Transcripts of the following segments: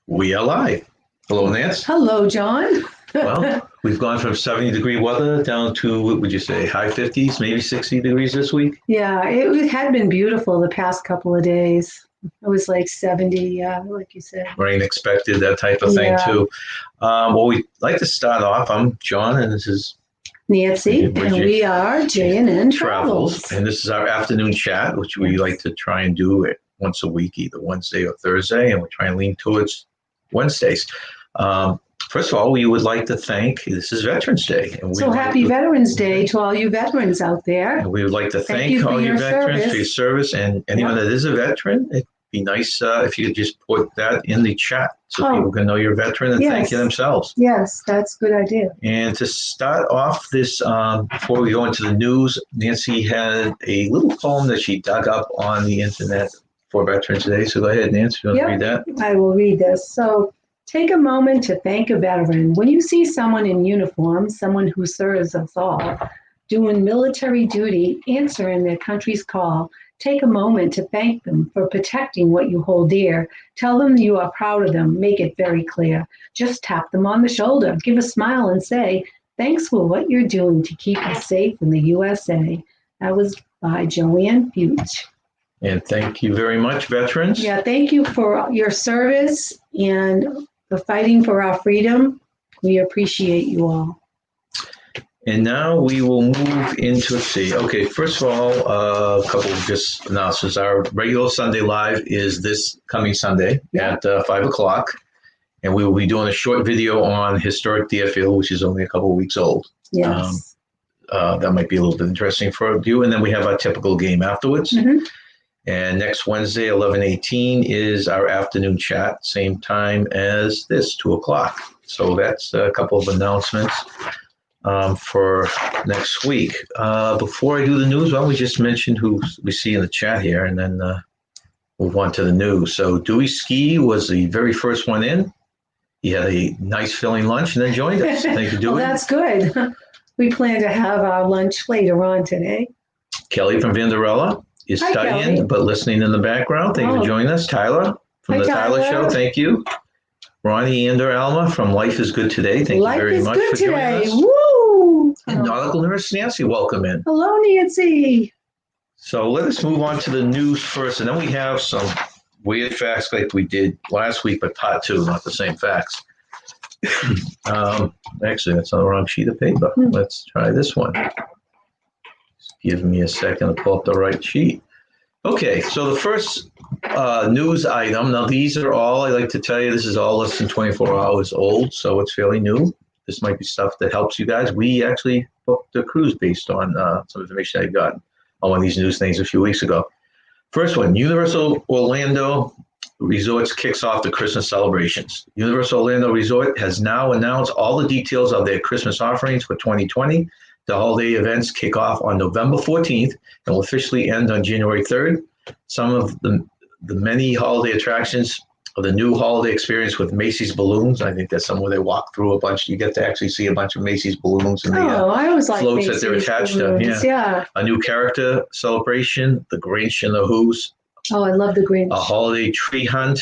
We are live. Hello, Nance. Hello, John. Well, we've gone from 70-degree weather down to, what would you say, high 50s, maybe 60 degrees this week? Yeah, it had been beautiful the past couple of days. It was like 70, yeah, like you said. Rain expected, that type of thing, Yeah. too. Well, we'd like to start off. I'm John, and this is Nancy, and we are J&N Travels. And this is our afternoon chat, which we like to try and do it once a week, either Wednesday or Thursday, and we try and lean towards Wednesdays. First of all, we would like to thank, this is Veterans Day. And So happy Veterans Day to all you veterans out there. And we would like to thank all you veterans for your service, and anyone that is a veteran, it'd be nice if you could just put that in the chat so people can know you're a veteran and thank you themselves. Yes, that's a good idea. And to start off this, before we go into the news, Nancy had a little poem that she dug up on the internet for Veterans Day. So go ahead, Nancy, you want to read that? I will read this. So, take a moment to thank a veteran. When you see someone in uniform, someone who serves us all, doing military duty, answering their country's call, take a moment to thank them for protecting what you hold dear. Tell them you are proud of them. Make it very clear. Just tap them on the shoulder, give a smile and say, thanks for what you're doing to keep us safe in the USA. That was by Joanne Fuchs. And thank you very much, veterans. Yeah, thank you for your service and for fighting for our freedom. We appreciate you all. And now we will move into, let's see. Okay, first of all, a couple of just announcements. Our regular Sunday Live is this coming Sunday at 5 o'clock. And we will be doing a short video on historic Deerfield, which is only a couple of weeks old. Yes. That might be a little bit interesting for you. And then we have our typical game afterwards. Mm-hmm. And next Wednesday, 11:18, is our afternoon chat, same time as this, 2 o'clock. So that's a couple of announcements for next week. Before I do the news, why don't we just mention who we see in the chat here and then move on to the news. So Dewey Ski was the very first one in. He had a nice filling lunch and then joined us. Thank you, Dewey. Well, that's good. We plan to have our lunch later on today. Kelly from Vanderella is studying, but listening in the background. Thank you for joining us. Tyler from the Tyler Show. Thank you. Ronnie and Alma from Life is Good Today. Thank you very much for joining us. Woo! And Nautical Nurse Nancy, welcome in. Hello, Nancy. So let us move on to the news first, and then we have some weird facts like we did last week, but part two, not the same facts. Actually, that's on the wrong sheet of paper. Let's try this one. Give me a second to pull up the right sheet. Okay, so the first news item. Now, these are all, I like to tell you, this is all less than 24 hours old, so it's fairly new. This might be stuff that helps you guys. We actually booked a cruise based on some information I got on one of these news things a few weeks ago. First one, Universal Orlando Resorts kicks off the Christmas celebrations. Universal Orlando Resort has now announced all the details of their Christmas offerings for 2020. The holiday events kick off on November 14th and will officially end on January 3rd. Some of the many holiday attractions of the new holiday experience with Macy's balloons. I think that's somewhere they walk through a bunch. You get to actually see a bunch of Macy's balloons and the I always like floats Macy's that they're attached balloons. to. Yeah. A new character celebration, the Grinch and the Who's. Oh, I love the Grinch. A holiday tree hunt.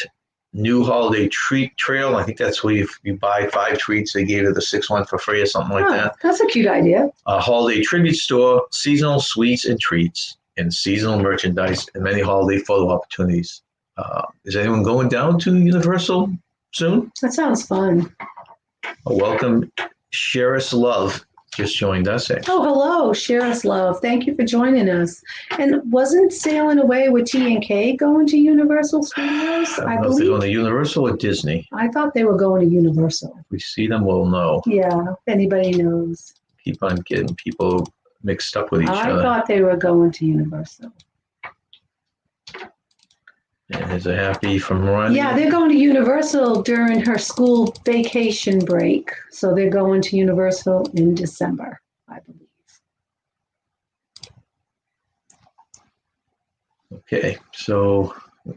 New holiday treat trail. I think that's where you buy 5 treats. They gave you the 6th one for free or something like that. That's a cute idea. A holiday tribute store, seasonal sweets and treats, and seasonal merchandise, and many holiday photo opportunities. Is anyone going down to Universal soon? That sounds fun. Welcome, Sheris Love. Just joined us. Oh, hello, Sheris Love. Thank you for joining us. And wasn't Sailing Away with T&K going to Universal Studios? I don't know if they're going to Universal or Disney. I thought they were going to Universal. If we see them, we'll know. Yeah, if anybody knows. Keep on getting people mixed up with each other. I thought they were going to Universal. And there's a happy from Ronnie. Yeah, they're going to Universal during her school vacation break. So they're going to Universal in December, I believe. Okay, so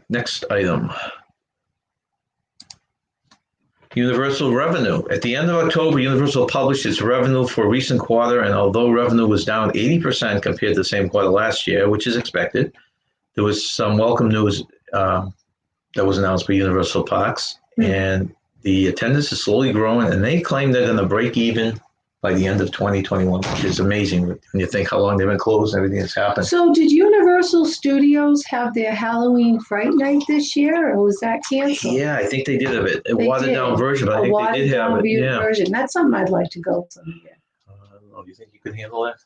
next item. Universal revenue. At the end of October, Universal published its revenue for a recent quarter, and although revenue was down 80% compared to the same quarter last year, which is expected, there was some welcome news that was announced by Universal Parks and the attendance is slowly growing, and they claim they're going to break even by the end of 2021, which is amazing when you think how long they've been closed and everything that's happened. So did Universal Studios have their Halloween Fright Night this year, or was that canceled? Yeah, I think they did have it. A watered-down version, but I think they did have it. Yeah. Version. That's something I'd like to go someday. I don't know. Do you think you could handle that?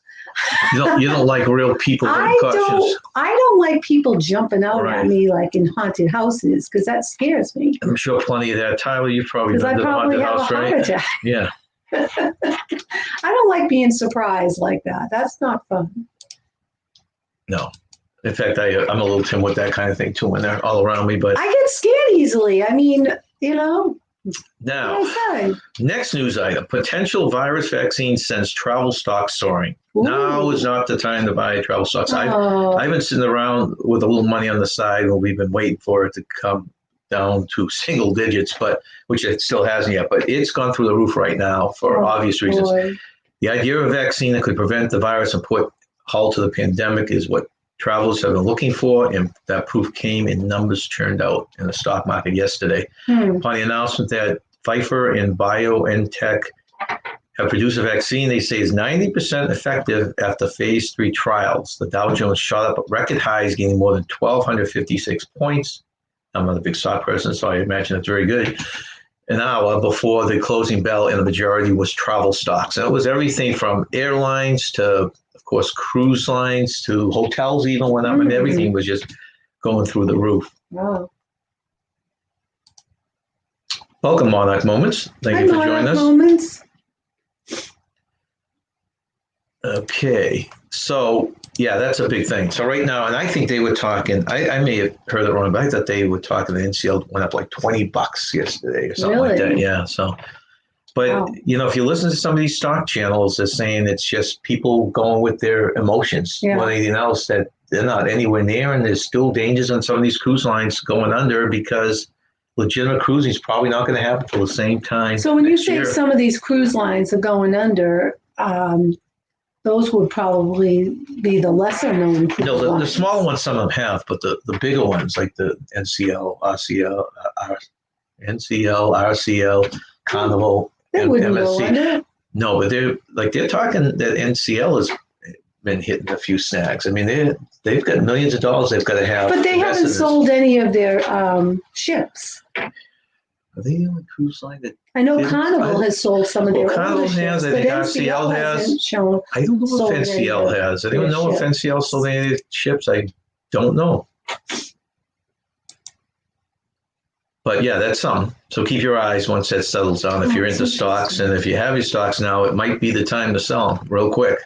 You don't like real people in costumes. I don't like people jumping out at me like in haunted houses because that scares me. I'm sure plenty of that. Tyler, you've probably been to the haunted house, right? Heart attack. Yeah. I don't like being surprised like that. That's not fun. No. In fact, I'm a little timid with that kind of thing too when they're all around me. But I get scared easily. I mean, Now, next news item: potential virus vaccine sends travel stocks soaring. Ooh. Now is not the time to buy travel stocks. I've been sitting around with a little money on the side, and we've been waiting for it to come down to single digits, which it still hasn't yet. But it's gone through the roof right now for obvious reasons. Boy. The idea of a vaccine that could prevent the virus and put halt to the pandemic is what travelers have been looking for, and that proof came in numbers churned out in the stock market yesterday. Upon the announcement that Pfizer and BioNTech have produced a vaccine they say is 90% effective after phase 3 trials. The Dow Jones shot up at record highs, gaining more than 1,256 points. I'm not a big stock person, so I imagine it's very good. An hour before the closing bell, and the majority was travel stocks. And it was everything from airlines to, of course, cruise lines to hotels even went up, and everything was just going through the roof. Wow. Welcome, Monarch Moments. Thank you for joining us. Moments. Okay, so yeah, that's a big thing. So right now, and I think they were talking, I may have heard it wrong, but I thought they were talking the NCL went up like $20 yesterday or something like that. Yeah, so, but if you listen to some of these stock channels, they're saying it's just people going with their emotions more than anything else, that they're not anywhere near, and there's still dangers on some of these cruise lines going under because legitimate cruising is probably not going to happen till the same time. So when you say some of these cruise lines are going under, those would probably be the lesser known cruise lines. No, the smaller ones, some of them have, but the bigger ones like the NCL, RCL, Carnival, and MSC. No, but they're talking that NCL has been hitting a few snags. I mean, they've got millions of dollars they've got to have. But they haven't sold any of their ships. Are they the only cruise line that? I know Carnival has sold some of their Carnival older has, ships, I think RCL has. I don't know if NCL has. I don't know if NCL sold any of their ships. I don't know. But yeah, that's something. So keep your eyes once that settles down. If you're into stocks, and if you have your stocks now, it might be the time to sell them real quick.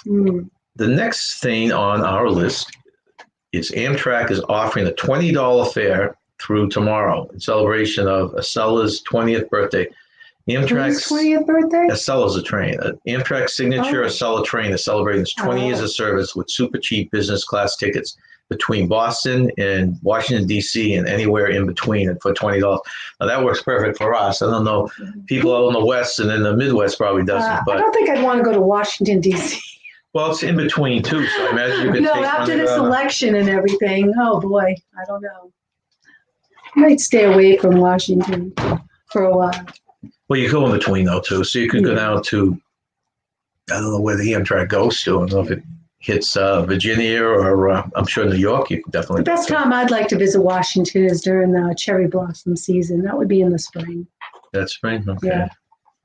The next thing on our list is Amtrak is offering a $20 fare through tomorrow in celebration of Acella's 20th birthday. Amtrak's 20th birthday? Acella's a train. Amtrak's signature Acela train is celebrating its 20 years of service with super cheap business class tickets between Boston and Washington, D.C. and anywhere in between, and for $20. Now, that works perfect for us. I don't know. People out in the West and in the Midwest probably doesn't. But I don't think I'd want to go to Washington, D.C. Well, it's in between, too, so I imagine you could take after this election and everything, oh, boy, I don't know. I might stay away from Washington for a while. Well, you go in between, though, too. So you could go down to, I don't know where the Amtrak goes to. I don't know if it hits Virginia or I'm sure New York. You could definitely. The best time I'd like to visit Washington is during the cherry blossom season. That would be in the spring. That's spring? Okay. Yeah.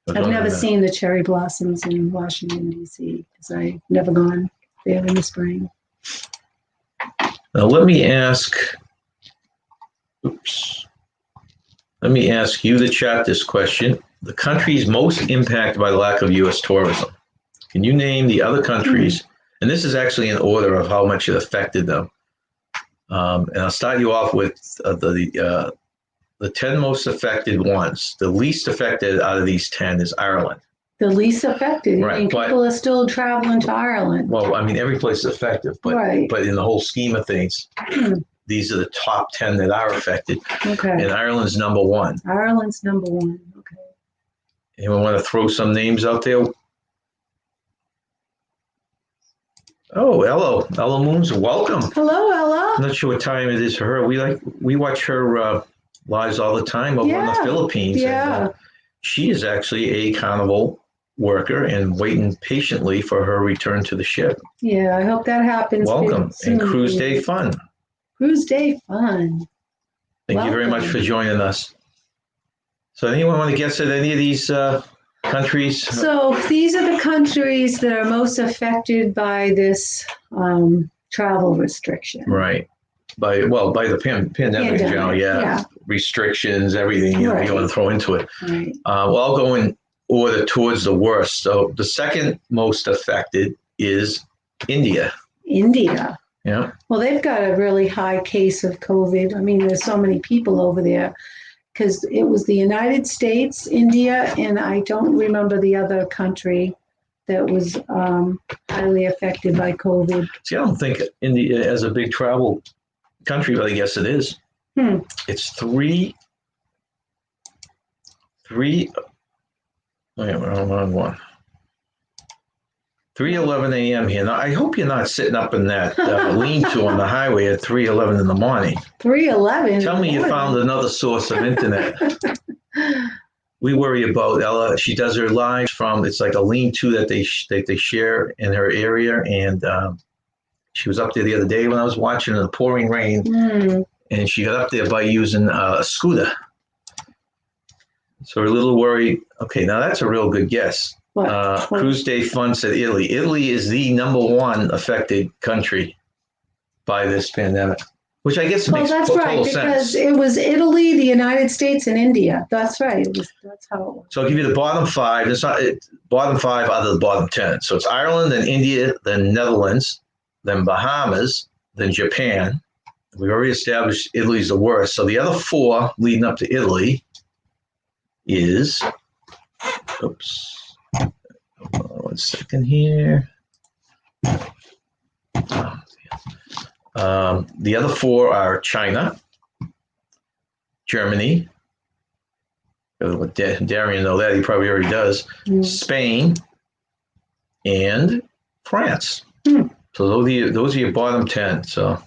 I've never seen the cherry blossoms in Washington, D.C. because I've never gone there in the spring. Now, let me ask you, the chat, this question. The countries most impacted by the lack of U.S. tourism. Can you name the other countries? And this is actually in order of how much it affected them. And I'll start you off with the 10 most affected ones. The least affected out of these 10 is Ireland. The least affected? Right. And people are still traveling to Ireland. Well, I mean, every place is affected, but in the whole scheme of things, these are the top 10 that are affected. Okay. And Ireland's number one. Ireland's number one. Okay. Anyone want to throw some names out there? Oh, Ella Moons, welcome. Hello, Ella. I'm not sure what time it is for her. We watch her lives all the time over in the Philippines. Yeah. And, she is actually a Carnival worker and waiting patiently for her return to the ship. Yeah, I hope that happens. Welcome soon. and Cruise Day Fun. Cruise Day Fun. Thank you very much for joining us. So anyone want to guess at any of these countries? So these are the countries that are most affected by this travel restriction. Right. By the pandemic in general, yeah. Restrictions, everything you want to throw into it. Right. Well, I'll go in order towards the worst. So the second most affected is India. India. Yeah. Well, they've got a really high case of COVID. I mean, there's so many people over there because it was the United States, India, and I don't remember the other country that was highly affected by COVID. See, I don't think India is a big travel country, but I guess it is. It's three. Wait, wrong one. 3:11 a.m. here. Now, I hope you're not sitting up in that lean-to on the highway at 3:11 in the morning. 3:11. Tell me you found another source of internet. We worry about Ella. She does her live from. It's like a lean-to that they share in her area, and she was up there the other day when I was watching in the pouring rain, and she got up there by using a scooter. So we're a little worried. Okay, now that's a real good guess. Cruise Day Fun said Italy. Italy is the number one affected country by this pandemic, which I guess makes total sense. Well, that's right, because it was Italy, the United States, and India. That's right. That's how it was. So I'll give you the bottom five. Bottom five out of the bottom 10. So it's Ireland, then India, then Netherlands, then Bahamas, then Japan. We've already established Italy's the worst. So the other four leading up to Italy is, one second here. The other four are China, Germany. Darian know that, he probably already does. Spain, and France. So those are your bottom 10. So.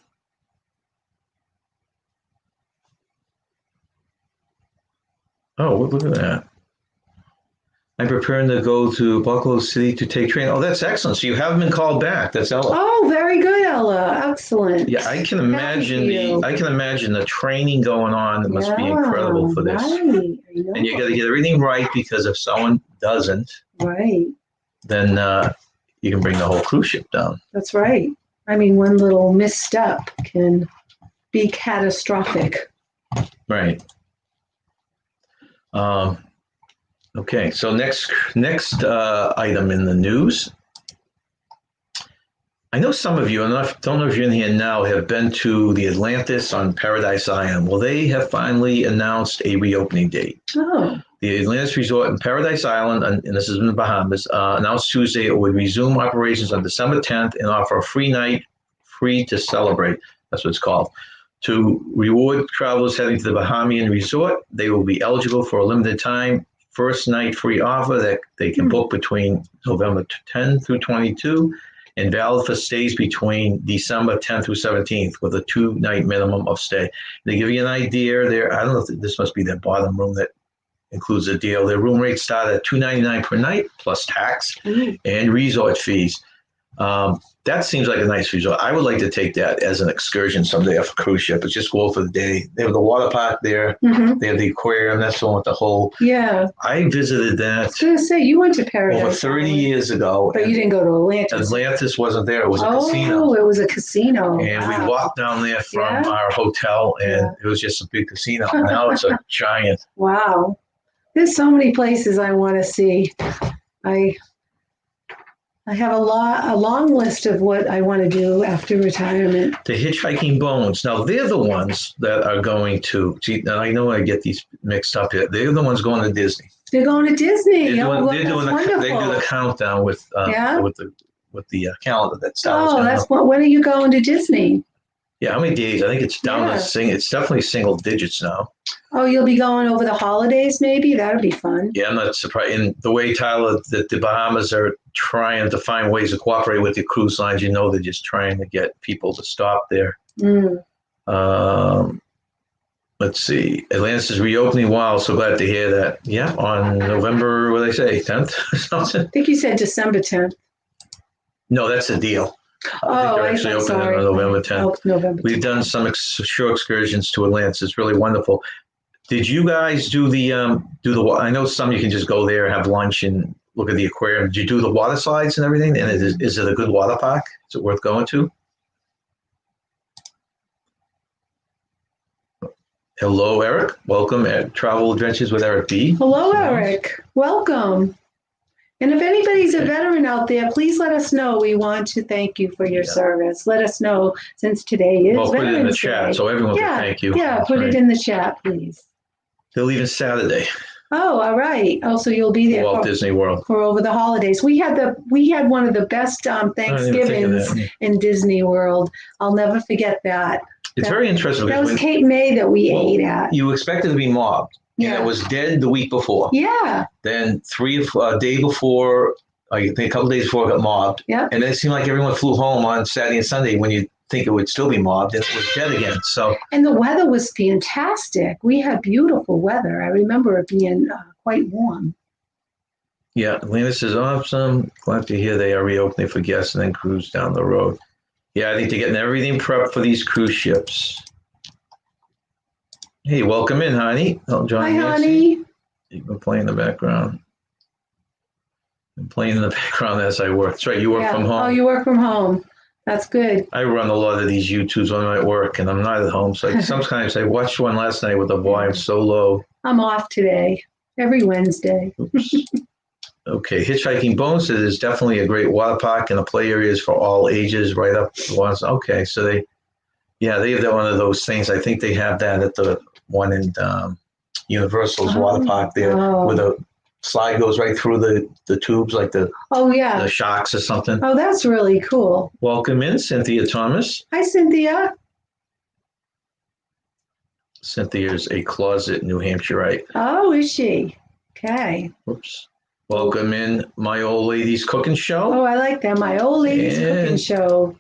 Oh, look at that. I'm preparing to go to Buffalo City to take train. Oh, that's excellent. So you haven't been called back. That's Ella. Oh, very good, Ella. Excellent. Yeah, I can imagine the training going on. It must be incredible for this. Right. And you got to get everything right, because if someone doesn't, then you can bring the whole cruise ship down. That's right. I mean, one little misstep can be catastrophic. Right. Okay, so next item in the news. I know some of you, and I don't know if you're in here now, have been to the Atlantis on Paradise Island. Well, they have finally announced a reopening date. Oh. The Atlantis Resort in Paradise Island, and this is in the Bahamas, announced Tuesday it would resume operations on December 10th and offer a free night, free to celebrate. That's what it's called. To reward travelers heading to the Bahamian resort, they will be eligible for a limited time first night free offer that they can book between November 10 through 22 and valid for stays between December 10th through 17th with a 2-night minimum of stay. They give you an idea there. I don't know if this must be their bottom room that includes a deal. Their room rates start at $299 per night plus tax and resort fees. That seems like a nice resort. I would like to take that as an excursion someday off a cruise ship. It's just go for the day. They have the water park there. They have the aquarium. That's the one with the whole. Yeah. I visited that. I was going to say, you went to Paradise over 30 years ago. But you didn't go to Atlantis. Atlantis wasn't there. It was a casino. Oh, it was a casino. And we walked down there from our hotel, and it was just a big casino. Now it's a giant. Wow. There's so many places I want to see. I have a long list of what I want to do after retirement. The Hitchhiking Bones. Now, they're the ones that are going to, now I know I get these mixed up here. They're the ones going to Disney. They're going to Disney. They do the countdown with the calendar that starts. When are you going to Disney? Yeah, how many days? I think it's down to it's definitely single digits now. Oh, you'll be going over the holidays maybe? That'll be fun. Yeah, I'm not surprised. And the way, Tyler, that the Bahamas are trying to find ways to cooperate with the cruise lines, they're just trying to get people to stop there. let's see. Atlantis is reopening. Wow, so glad to hear that. Yeah, on November, what did I say, 10th or something? I think you said December 10th. No, that's the deal. I think they're actually I'm opening sorry. on November 10th. Oh, November 10th. We've done some short excursions to Atlantis. It's really wonderful. Did you guys do the I know some you can just go there, have lunch, and look at the aquarium. Did you do the water slides and everything? And is it a good water park? Is it worth going to? Hello, Eric. Welcome at Travel Adventures with Eric B. Hello, Eric. Welcome. And if anybody's a veteran out there, please let us know. We want to thank you for your service. Let us know, since today is Well, put it in the Veterans chat Day. so everyone can thank you. Yeah, That's put right. it in the chat, please. They're leaving Saturday. Oh, all right. Oh, so you'll be there Walt Disney World. for over the holidays. We had one of the best Thanksgivings in Disney World. I'll never forget that. It's very interesting. That was Cape May that we ate at. You expected to be mobbed. Yeah. And it was dead the week before. Yeah. Then day before, I think a couple days before, it got mobbed. Yeah. And then it seemed like everyone flew home on Saturday and Sunday when you think it would still be mobbed, and it was dead again. So. And the weather was fantastic. We had beautiful weather. I remember it being quite warm. Yeah, Atlantis is awesome. Glad to hear they are reopening for guests and then cruise down the road. Yeah, I think they're getting everything prepped for these cruise ships. Hey, welcome in, honey. Hi, honey. You've been playing in the background. I'm playing in the background as I work. That's right, you work from home. Oh, you work from home. That's good. I run a lot of these YouTubes when I'm at work, and I'm not at home. So sometimes I watched one last night with the volume so low. I'm off today, every Wednesday. Oops. Okay, hitchhiking bonuses is definitely a great water park, and the play areas for all ages right up the ones. Okay, so they have one of those things. I think they have that at the one in Universal's water park there, where the slide goes right through the tubes, like the sharks or something. Oh, that's really cool. Welcome in, Cynthia Thomas. Hi, Cynthia. Cynthia's a closet New Hampshireite. Oh, is she? Okay. Whoops. Welcome in, My Old Lady's Cooking Show. Oh, I like that. My Old Lady's Cooking Show.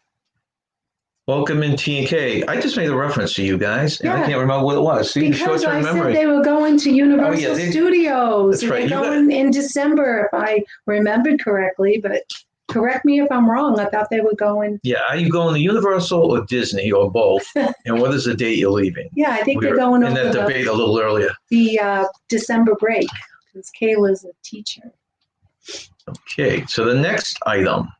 Welcome in, T&K. I just made a reference to you guys, and I can't remember what it was. See, because I said they were going to Universal Studios. That's right. They're going in December, if I remembered correctly, but correct me if I'm wrong. I thought they were going. Yeah, are you going to Universal or Disney or both? And what is the date you're leaving? Yeah, I think they're going over in that debate a little earlier. The December break, because Kayla's a teacher. Okay, so the next item.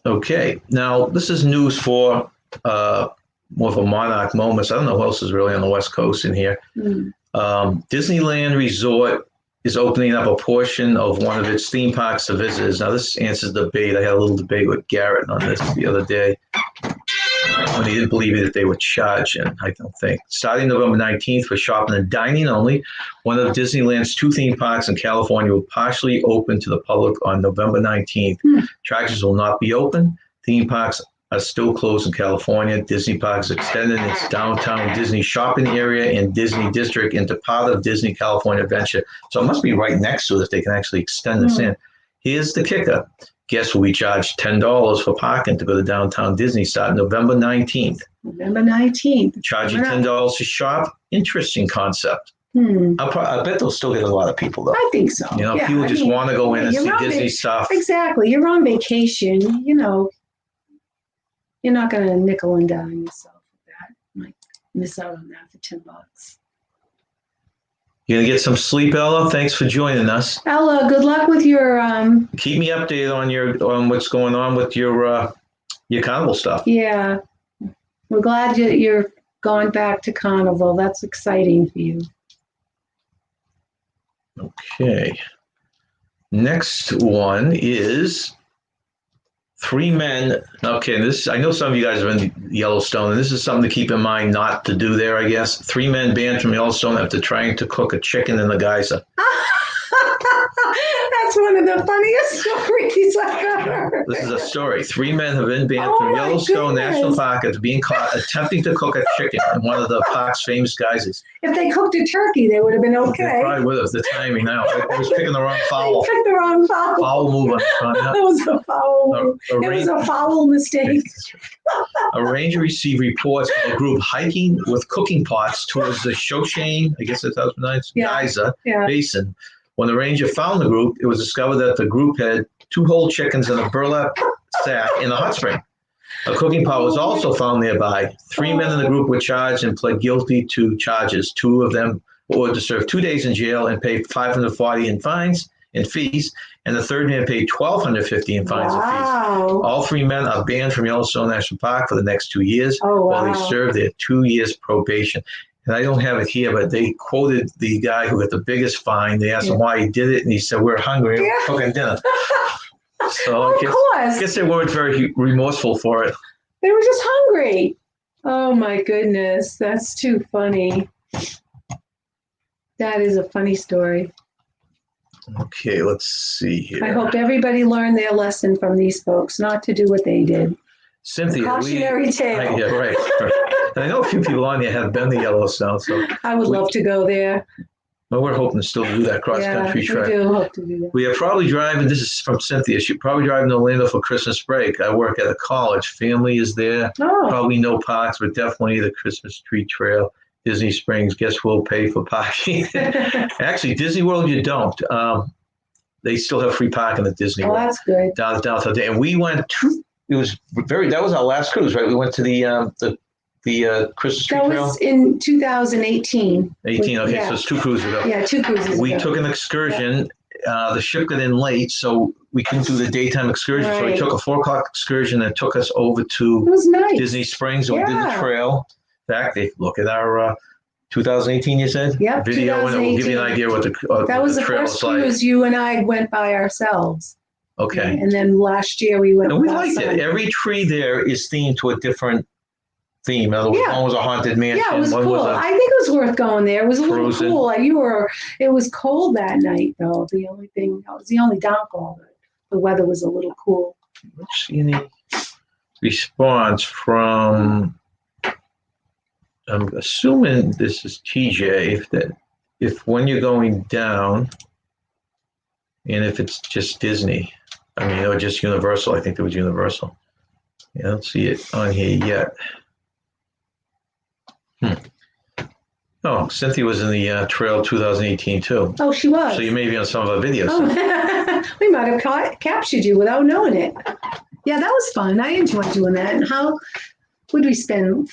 Okay, now this is news for more of a monarch moments. I don't know who else is really on the West Coast in here. Disneyland Resort is opening up a portion of one of its theme parks to visitors. Now, this answers the debate. I had a little debate with Garrett on this the other day when he didn't believe that they would charge, and I don't think. Starting November 19th for shopping and dining only, one of Disneyland's two theme parks in California will partially open to the public on November 19th. Attractions will not be open. Theme parks are still closed in California. Disney Parks extended its downtown Disney shopping area and Disney District into part of Disney California Adventure. So it must be right next to it if they can actually extend this in. Here's the kicker. Guests will be charged $10 for parking to go to downtown Disney starting November 19th. November 19th. Charging $10 to shop. Interesting concept. I bet they'll still get a lot of people, though. I think so. You know, people just want to go in and see Disney stuff. Exactly. You're on vacation, you know. You're not going to nickel and dime yourself with that. You might miss out on that for $10. You're going to get some sleep, Ella? Thanks for joining us. Ella, good luck with your... Keep me updated on what's going on with your carnival stuff. Yeah. We're glad you're going back to carnival. That's exciting for you. Okay. Next one is... 3 men. Okay, I know some of you guys are in Yellowstone, and this is something to keep in mind not to do there, I guess. 3 men banned from Yellowstone after trying to cook a chicken in the geyser. That's That's one of the funniest stories I've ever heard. This is a story. 3 men have been banned Oh from my Yellowstone goodness. National Park after being caught attempting to cook a chicken in one of the park's famous geysers. If they cooked a turkey, they would have been They okay. probably with us. The timing now. I was picking the wrong They foul. picked the wrong foul. Foul move on the front. That was a foul. It was a foul mistake. A ranger received reports of a group hiking with cooking pots towards the Shoshane, I guess that's how it's pronounced, Yeah. geyser Yeah. basin. When the ranger found the group, it was discovered that the group had 2 whole chickens in a burlap sack in the hot spring. A cooking pot was also found nearby. 3 men in the group were charged and pled guilty to charges. 2 of them were ordered to serve 2 days in jail and pay $540 in fines and fees, and the third man paid $1,250 in fines and fees. Wow. All 3 men are banned from Yellowstone National Park for the next 2 years Oh, while they wow. serve their 2 years probation. And I don't have it here, but they quoted the guy who got the biggest fine. They asked him why he did it, and he said, "We're hungry, we're cooking dinner." So Of course. I guess they weren't very remorseful for it. They were just hungry. Oh my goodness. That's too funny. That is a funny story. Okay, let's see here. I hope everybody learned their lesson from these folks, not to do what they did. Cynthia, Cautionary tale. yeah, right. And I know a few people on here have been to Yellowstone, so I would love to go there. well, we're hoping to still do that cross-country trek. We do hope to do that. We are probably driving, this is from Cynthia, she's probably driving to Orlando for Christmas break. I work at a college. Family is there. Oh, Probably no parks, but definitely the Christmas tree trail. Disney Springs, guess we'll pay for parking. Actually, Disney World, you don't. They still have free parking at Disney well, World. that's good. Downtown. And we went to, that was our last cruise, right? We went to the Christmas tree That trail. was in 2018. 18, okay, Yeah. so it's 2 cruises ago. Yeah, 2 cruises We ago. took an excursion. The ship got in late, so we couldn't do the daytime excursion. So we Right. took a 4 o'clock excursion that took us over It to was nice. Disney Springs, and we did the Yeah. trail. In fact, look at our 2018, you said? Yep, Video, and it will give you an 2018. idea what That was the trail first is like. cruise you and I went by ourselves. Okay. And then last year we went And we with our liked son. it. Every tree there is themed to a different theme. In other words, Yeah. one was a haunted mansion. Yeah, it was one cool. was a I think it was worth going there. It was a little Frozen. cool. It was cold that night though. That was the only downfall. The weather was a little cool. let's see any response from. I'm assuming this is TJ. If when you're going down, and if it's just Disney, I mean, or just Universal. I think it was Universal. Yeah, I don't see it on here yet. Oh, Cynthia was in the trail 2018 too. Oh, she was. So you may be on some of our videos. Oh, we might have captured you without knowing it. Yeah, that was fun. I enjoyed doing that. And how would we spend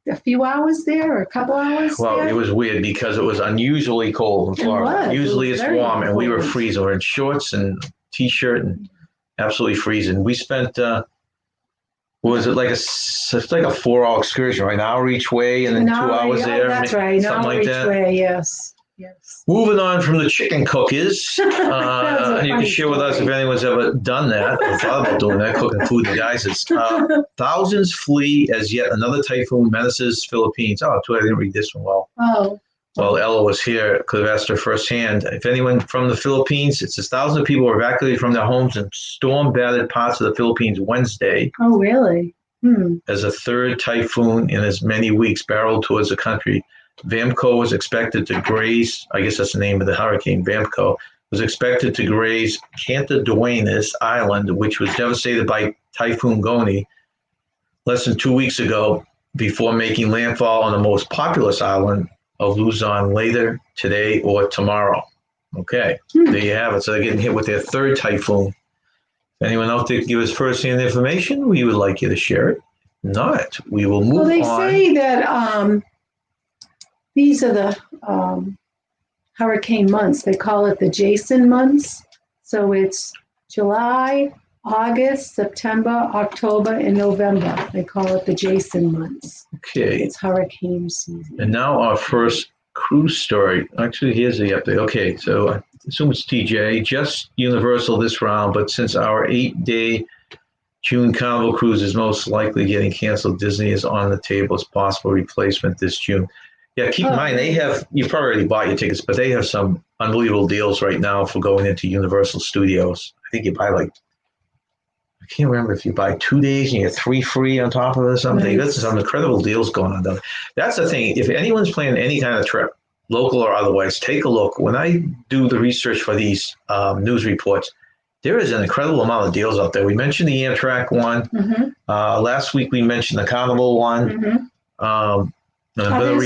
a few hours there or a couple hours Well, there? it was weird because it was unusually cold in It Florida. was. Usually It was it's very warm, and we were cold. freezing. We were in shorts and t-shirt and absolutely freezing. We spent, was it like it's like a 4-hour excursion, right? An hour each way and then 2 hours there. That's right. An Something hour like each that. way, yes. Yes. Moving on from the chicken cookies, That was a and you can funny share with us if story. anyone's ever done that or thought about doing that, cooking food in the geysers. Thousands flee as yet another typhoon menaces Philippines. Oh, too, I didn't read this one well. Oh, Well, Ella was here, could have asked her firsthand. If anyone from the Philippines, it says thousands of people were evacuated from their homes in storm-battered parts of the Philippines Wednesday oh, really? as a third typhoon in as many weeks barreled towards the country. Vamco was expected to graze, I guess that's the name of the hurricane, Vamco, was expected to graze Cantaduenas Island, which was devastated by Typhoon Goni less than 2 weeks ago before making landfall on the most populous island of Luzon later today or tomorrow. Okay, there you have it. So they're getting hit with their third typhoon. If anyone else did give us first-hand information, we would like you to share it. If not, we will move Well, they on. say that these are the hurricane months. They call it the Jason months. So it's July, August, September, October, and November. They call it the Jason months. Okay, It's hurricane season. and now our first cruise story. Actually, here's the update. Okay, so I assume it's TJ. Just Universal this round, but since our 8-day June Carnival cruise is most likely getting canceled, Disney is on the table as possible replacement this June. Yeah, keep in mind, you probably already bought your tickets, but they have some unbelievable deals right now for going into Universal Studios. I think you buy I can't remember if you buy 2 days and you get 3 free on top of it or something. Nice. That's some incredible deals going on. That's the thing. If anyone's planning any kind of trip, local or otherwise, take a look. When I do the research for these news reports, there is an incredible amount of deals out there. We mentioned the Amtrak one. Mm-hmm. Last week we mentioned the Carnival one. Mm-hmm. And I'm going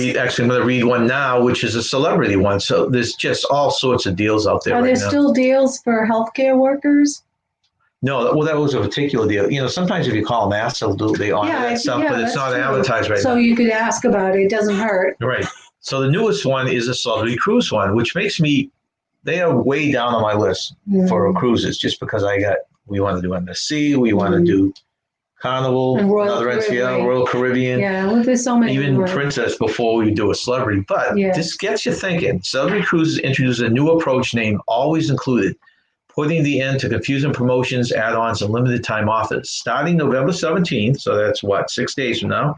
to read one now, which is a celebrity one. So there's just all sorts of deals out there. Are there still deals for healthcare workers? No, well, that was a particular deal. Sometimes if you call them ask, they honor that stuff, but it's not advertised right now. So you could ask about it. It doesn't hurt. Right. So the newest one is a celebrity cruise one, which makes they are way down on my list for cruises, just because we want to do MSC, we want to do Carnival, Royal Caribbean. Yeah, well, there's so many. Even Princess before we do a celebrity. But this gets you thinking. Celebrity Cruises introduced a new approach named Always Included, putting the end to confusing promotions, add-ons, and limited time offers. Starting November 17th, so that's 6 days from now,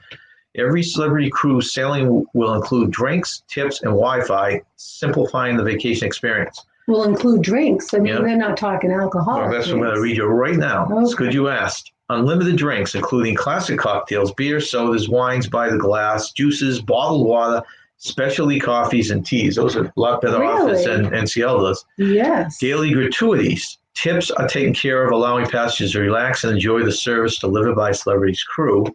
every celebrity cruise sailing will include drinks, tips, and Wi-Fi, simplifying the vacation experience. Will include drinks. I mean, they're not talking alcohol. Well, that's what I'm going to read you right now. Okay. It's good you asked. Unlimited drinks, including classic cocktails, beer, sodas, wines by the glass, juices, bottled water, specialty coffees, and teas. Those are a lot better offers than NCL does. Yes. Daily gratuities. Tips are taken care of, allowing passengers to relax and enjoy the service delivered by Celebrity's crew.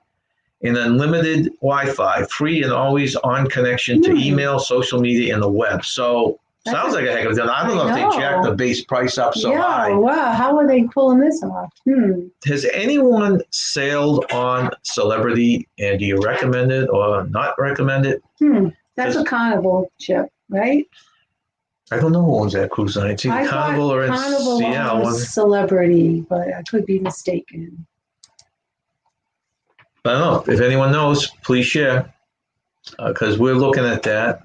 And unlimited Wi-Fi, free and always on connection to email, social media, and the web. So sounds like a heck of a deal. I don't know if they jacked the base price up so high. Wow. How are they pulling this off? Has anyone sailed on Celebrity, and do you recommend it or not recommend it? That's a Carnival ship, right? I don't know who owns that cruise line. It's either Carnival or Carnival owns Celebrity, but I could be mistaken. I don't know. If anyone knows, please share, because we're looking at that.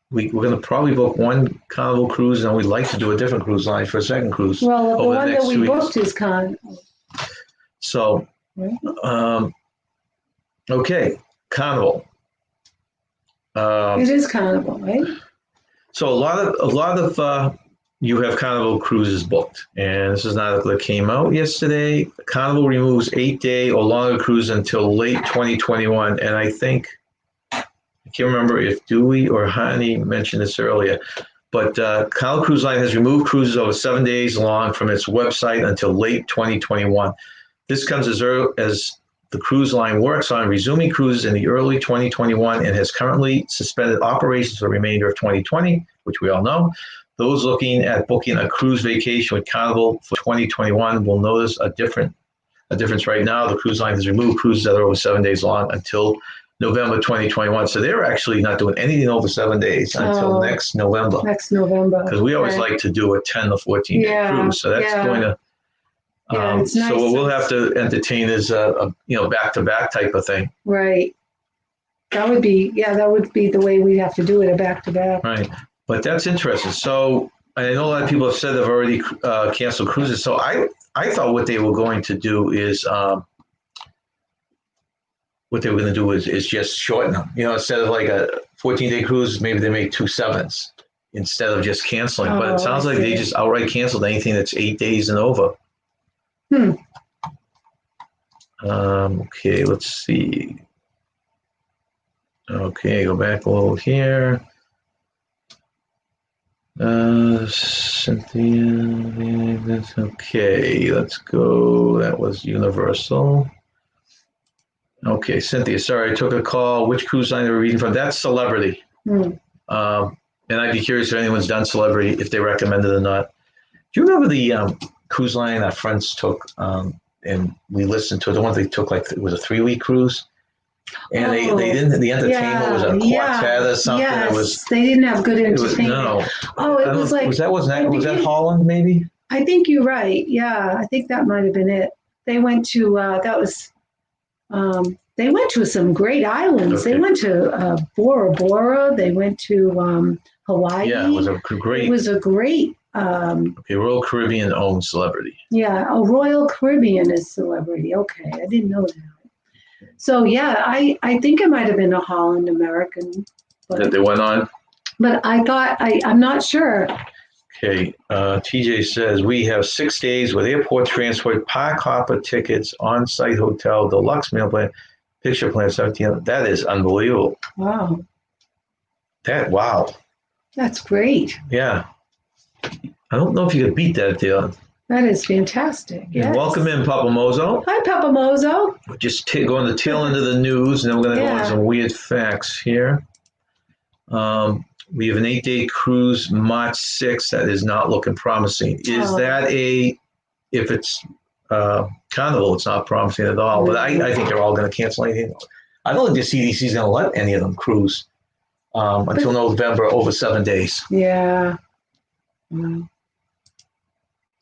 We're going to probably book one Carnival cruise, and we'd like to do a different cruise line for a second cruise. Well, the one that we booked is Carnival. So, okay, Carnival. It is Carnival, right? So a lot of you have Carnival cruises booked, and this is an article that came out yesterday. Carnival removes 8-day or longer cruise until late 2021, and I think I can't remember if Dewey or Hani mentioned this earlier, but Carnival Cruise Line has removed cruises over 7 days long from its website until late 2021. This comes as the cruise line works on resuming cruises in the early 2021 and has currently suspended operations for the remainder of 2020, which we all know. Those looking at booking a cruise vacation with Carnival for 2021 will notice a difference right now. The cruise line has removed cruises that are over 7 days long until November 2021. So they're actually not doing anything over 7 days until next November. Next November. Because we always like to do a 10 to 14 day cruise. So that's going to. It's nice. So what we'll have to entertain is a back-to-back type of thing. Right. That would be the way we have to do it, a back-to-back. Right. But that's interesting. So I know a lot of people have said they've already canceled cruises. So I thought what they were going to do is just shorten them. Instead of like a 14-day cruise, maybe they make 2 7s instead of just canceling. But it sounds like they just outright canceled anything that's 8 days and over. Okay, let's see. Okay, go back a little here. Cynthia, okay, let's go. That was Universal. Okay, Cynthia, sorry, I took a call. Which cruise line are we reading from? That's Celebrity. And I'd be curious if anyone's done Celebrity, if they recommend it or not. Do you remember the cruise line our friends took, and we listened to it? The one they took, it was a 3-week cruise. And they didn't. The entertainment was a quartet or something. Yes, they didn't have good entertainment. Was that Holland maybe? I think you're right. Yeah, I think that might have been it. They went to they went to some great islands. Okay. They went to Bora Bora. They went to Hawaii. Yeah, it was a great. Royal Caribbean owns Celebrity. Yeah, Royal Caribbean is Celebrity. Okay, I didn't know that. So yeah, I think it might have been a Holland American that they went on. But I thought, I'm not sure. Okay, TJ says, we have 6 days with airport transport, park hopper tickets, on-site hotel, deluxe meal plan, picture plan, 17. That is unbelievable. Wow. Wow. That's great. Yeah. I don't know if you could beat that deal. That is fantastic. Yes. And welcome in, Papa Mozo. Hi, Papa Mozo. We're just going to tail into the news, and then we're going to go on some weird facts here. We have an 8-day cruise, March 6th. That is not looking promising. Is that if it's Carnival, it's not promising at all. But I think they're all going to cancel anything. I don't think the CDC is going to let any of them cruise until November, over 7 days. Yeah.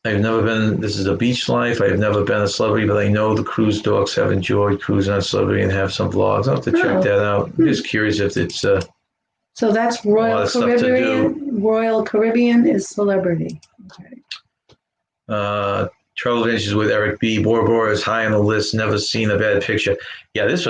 I've never been, this is a beach life. I've never been a celebrity, but I know the cruise dogs have enjoyed cruising on celebrity and have some vlogs. I'll have to check that out. I'm just curious if it's so that's Royal Caribbean. Royal Caribbean is celebrity. Okay. Travel Adventures with Eric B. Bora Bora is high on the list. Never seen a bad picture. Yeah, this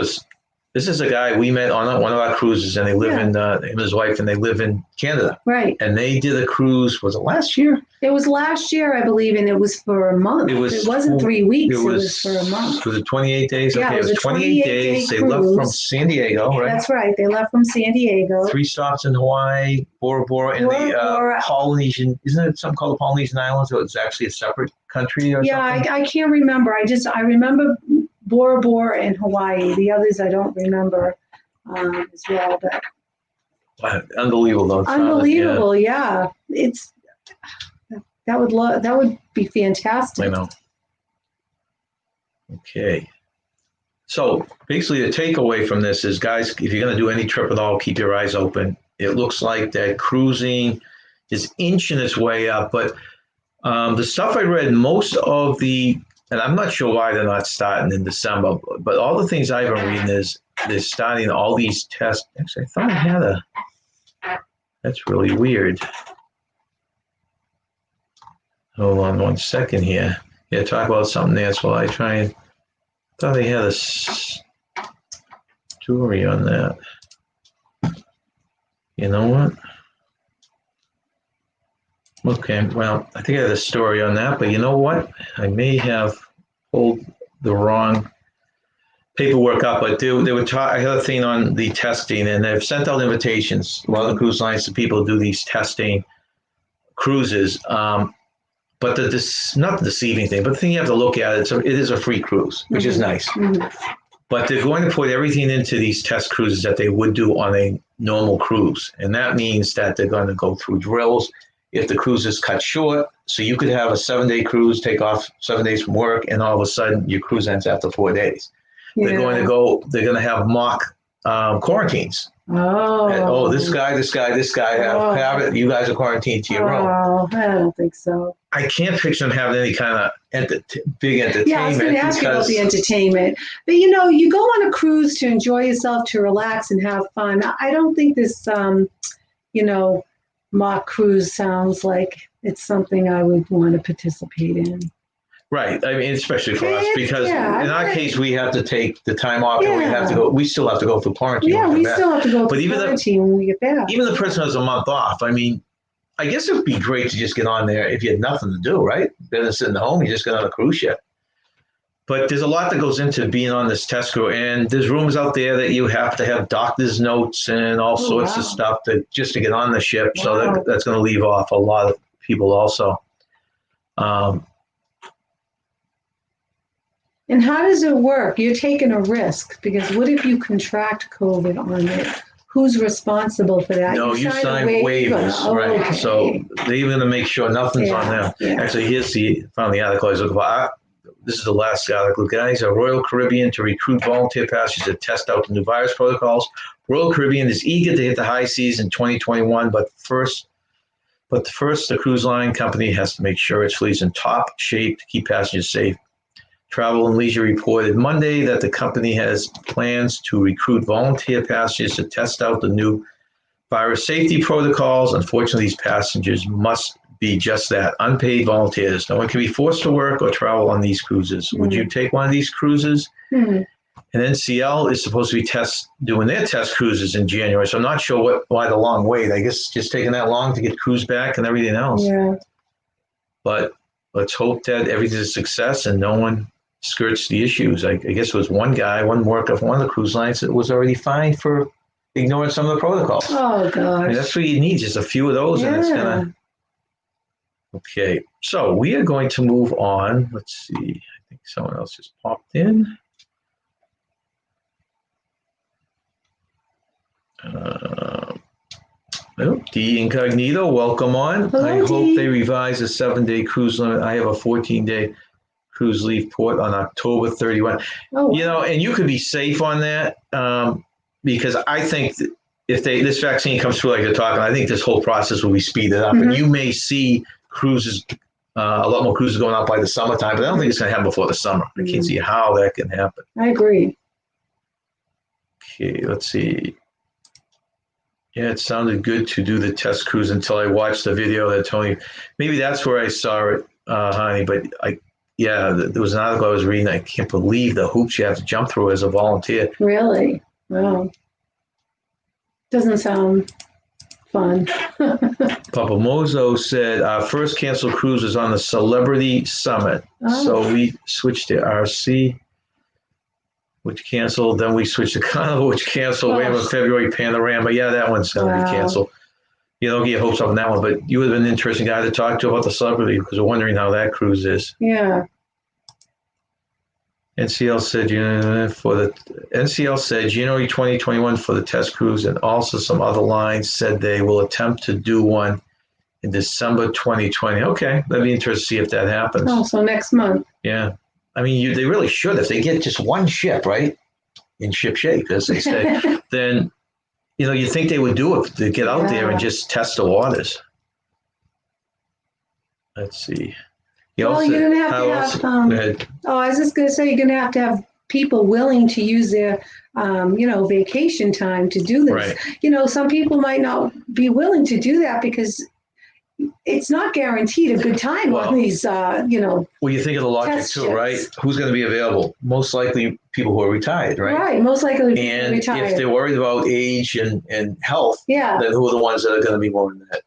is a guy we met on one of our cruises, and they live in him and his wife, and they live in Canada. Right. And they did a cruise. Was it last year? It was last year, I believe, and it was for a month. It wasn't 3 weeks. It was for a month. Was it 28 days? Yeah, okay, it was 28 days. They left from San Diego, right? That's right. They left from San Diego. 3 stops in Hawaii, Bora Bora, and the Polynesian. Isn't it something called the Polynesian Islands? So it's actually a separate country or something? I can't remember. I remember Bora Bora and Hawaii. The others I don't remember as well. But unbelievable, though. Unbelievable, yeah. It's that would be fantastic. I know. Okay. So basically, the takeaway from this is, guys, if you're going to do any trip at all, keep your eyes open. It looks like that cruising is inching its way up, but the stuff I read, most of the, and I'm not sure why they're not starting in December, but all the things I've been reading is they're starting all these tests. Actually, I thought I had that's really weird. Hold on 1 second here. Yeah, talk about something else while I try and, thought I had a story on that. You know what? Okay, well, I think I had a story on that, but you know what? I may have pulled the wrong paperwork up, but they were I had a thing on the testing, and they've sent out invitations. A lot of cruise lines to people do these testing cruises, but not the deceiving thing, but the thing you have to look at, it is a free cruise, which is nice. But they're going to put everything into these test cruises that they would do on a normal cruise, and that means that they're going to go through drills. If the cruise is cut short, so you could have a 7-day cruise, take off 7 days from work, and all of a sudden your cruise ends after 4 days. Yeah. They're going to have mock quarantines. Oh, this guy have it. You guys are quarantined to your own. Oh, I don't think so. I can't picture them having any kind of big entertainment. Yeah, I was going to ask you about the entertainment. But, you go on a cruise to enjoy yourself, to relax and have fun. I don't think this, mock cruise sounds like it's something I would want to participate in. Right. I mean, especially for us, because in our case, we have to take the time off and we have to go. We still have to go through quarantine. Yeah, we still have to go through quarantine when we get back. Even the person has a month off. I mean, I guess it would be great to just get on there if you had nothing to do, right? Better than sitting at home, you just get on a cruise ship. But there's a lot that goes into being on this test crew, and there's rumors out there that you have to have doctor's notes and all sorts of stuff just to get on the ship. Wow. So that's going to leave off a lot of people also. And how does it work? You're taking a risk, because what if you contract COVID on it? Who's responsible for that? No, you sign waivers, right? Okay. So they're even going to make sure nothing's on them. Yeah. Actually, found the article I was looking for. This is the last article, guys. Royal Caribbean to recruit volunteer passengers to test out the new virus protocols. Royal Caribbean is eager to hit the high seas in 2021, but first, the cruise line company has to make sure its fleet is in top shape to keep passengers safe. Travel and Leisure reported Monday that the company has plans to recruit volunteer passengers to test out the new virus safety protocols. Unfortunately, these passengers must be just that, unpaid volunteers. No one can be forced to work or travel on these cruises. Would you take one of these cruises? And And NCL is supposed to be doing their test cruises in January. So I'm not sure why the long wait. I guess it's just taking that long to get crews back and everything else. Yeah. But let's hope that everything's a success and no one skirts the issues. I guess it was one worker of one of the cruise lines that was already fined for ignoring some of the protocols. Oh, gosh. I mean, that's what you need, just a few of those, and it's going to... Okay, so we are going to move on. Let's see. I think someone else just popped in. D Incognito, welcome on. Hello, I hope D. they revise the 7-day cruise limit. I have a 14-day cruise leave port on October 31. Oh, You know, and you could be safe on that because I think that if this vaccine comes through like they're talking, I think this whole process will be speeded up. And you may see cruises, a lot more cruises going out by the summertime, but I don't think it's going to happen before the summer. I can't see how that can happen. I agree. Okay, let's see. Yeah, it sounded good to do the test cruise until I watched the video that Tony. Maybe that's where I saw it, honey. But there was an article I was reading. I can't believe the hoops you have to jump through as a volunteer. Really? Wow. Doesn't sound fun. Papa Mozo said our first canceled cruise was on the Celebrity Summit. Oh. So we switched to RC, which canceled. Then we switched to Carnival, which canceled. We have a February Panorama. Yeah, that one's going to be canceled. You don't get your hopes up on that one, but you would have been an interesting guy to talk to about the Celebrity because we're wondering how that cruise is. Yeah. NCL said January 2021 for the test cruise, and also some other lines said they will attempt to do one in December 2020. Okay, that'd be interesting to see if that happens. Oh, so next month. Yeah. I mean, they really should. If they get just one ship, right, in ship shape, as they say, then, you think they would do it to get out there and just test the waters. Let's see. You're going to have to have, I was just going to say, you're going to have people willing to use their, vacation time to do this. Right. Some people might not be willing to do that because it's not guaranteed a good time on these, Well, you think of the logic too, ships. right? Who's going to be available? Most likely people who are retired, right? Right, most likely people and retired. If they're worried about age and health, then who are the ones that are going to be more in that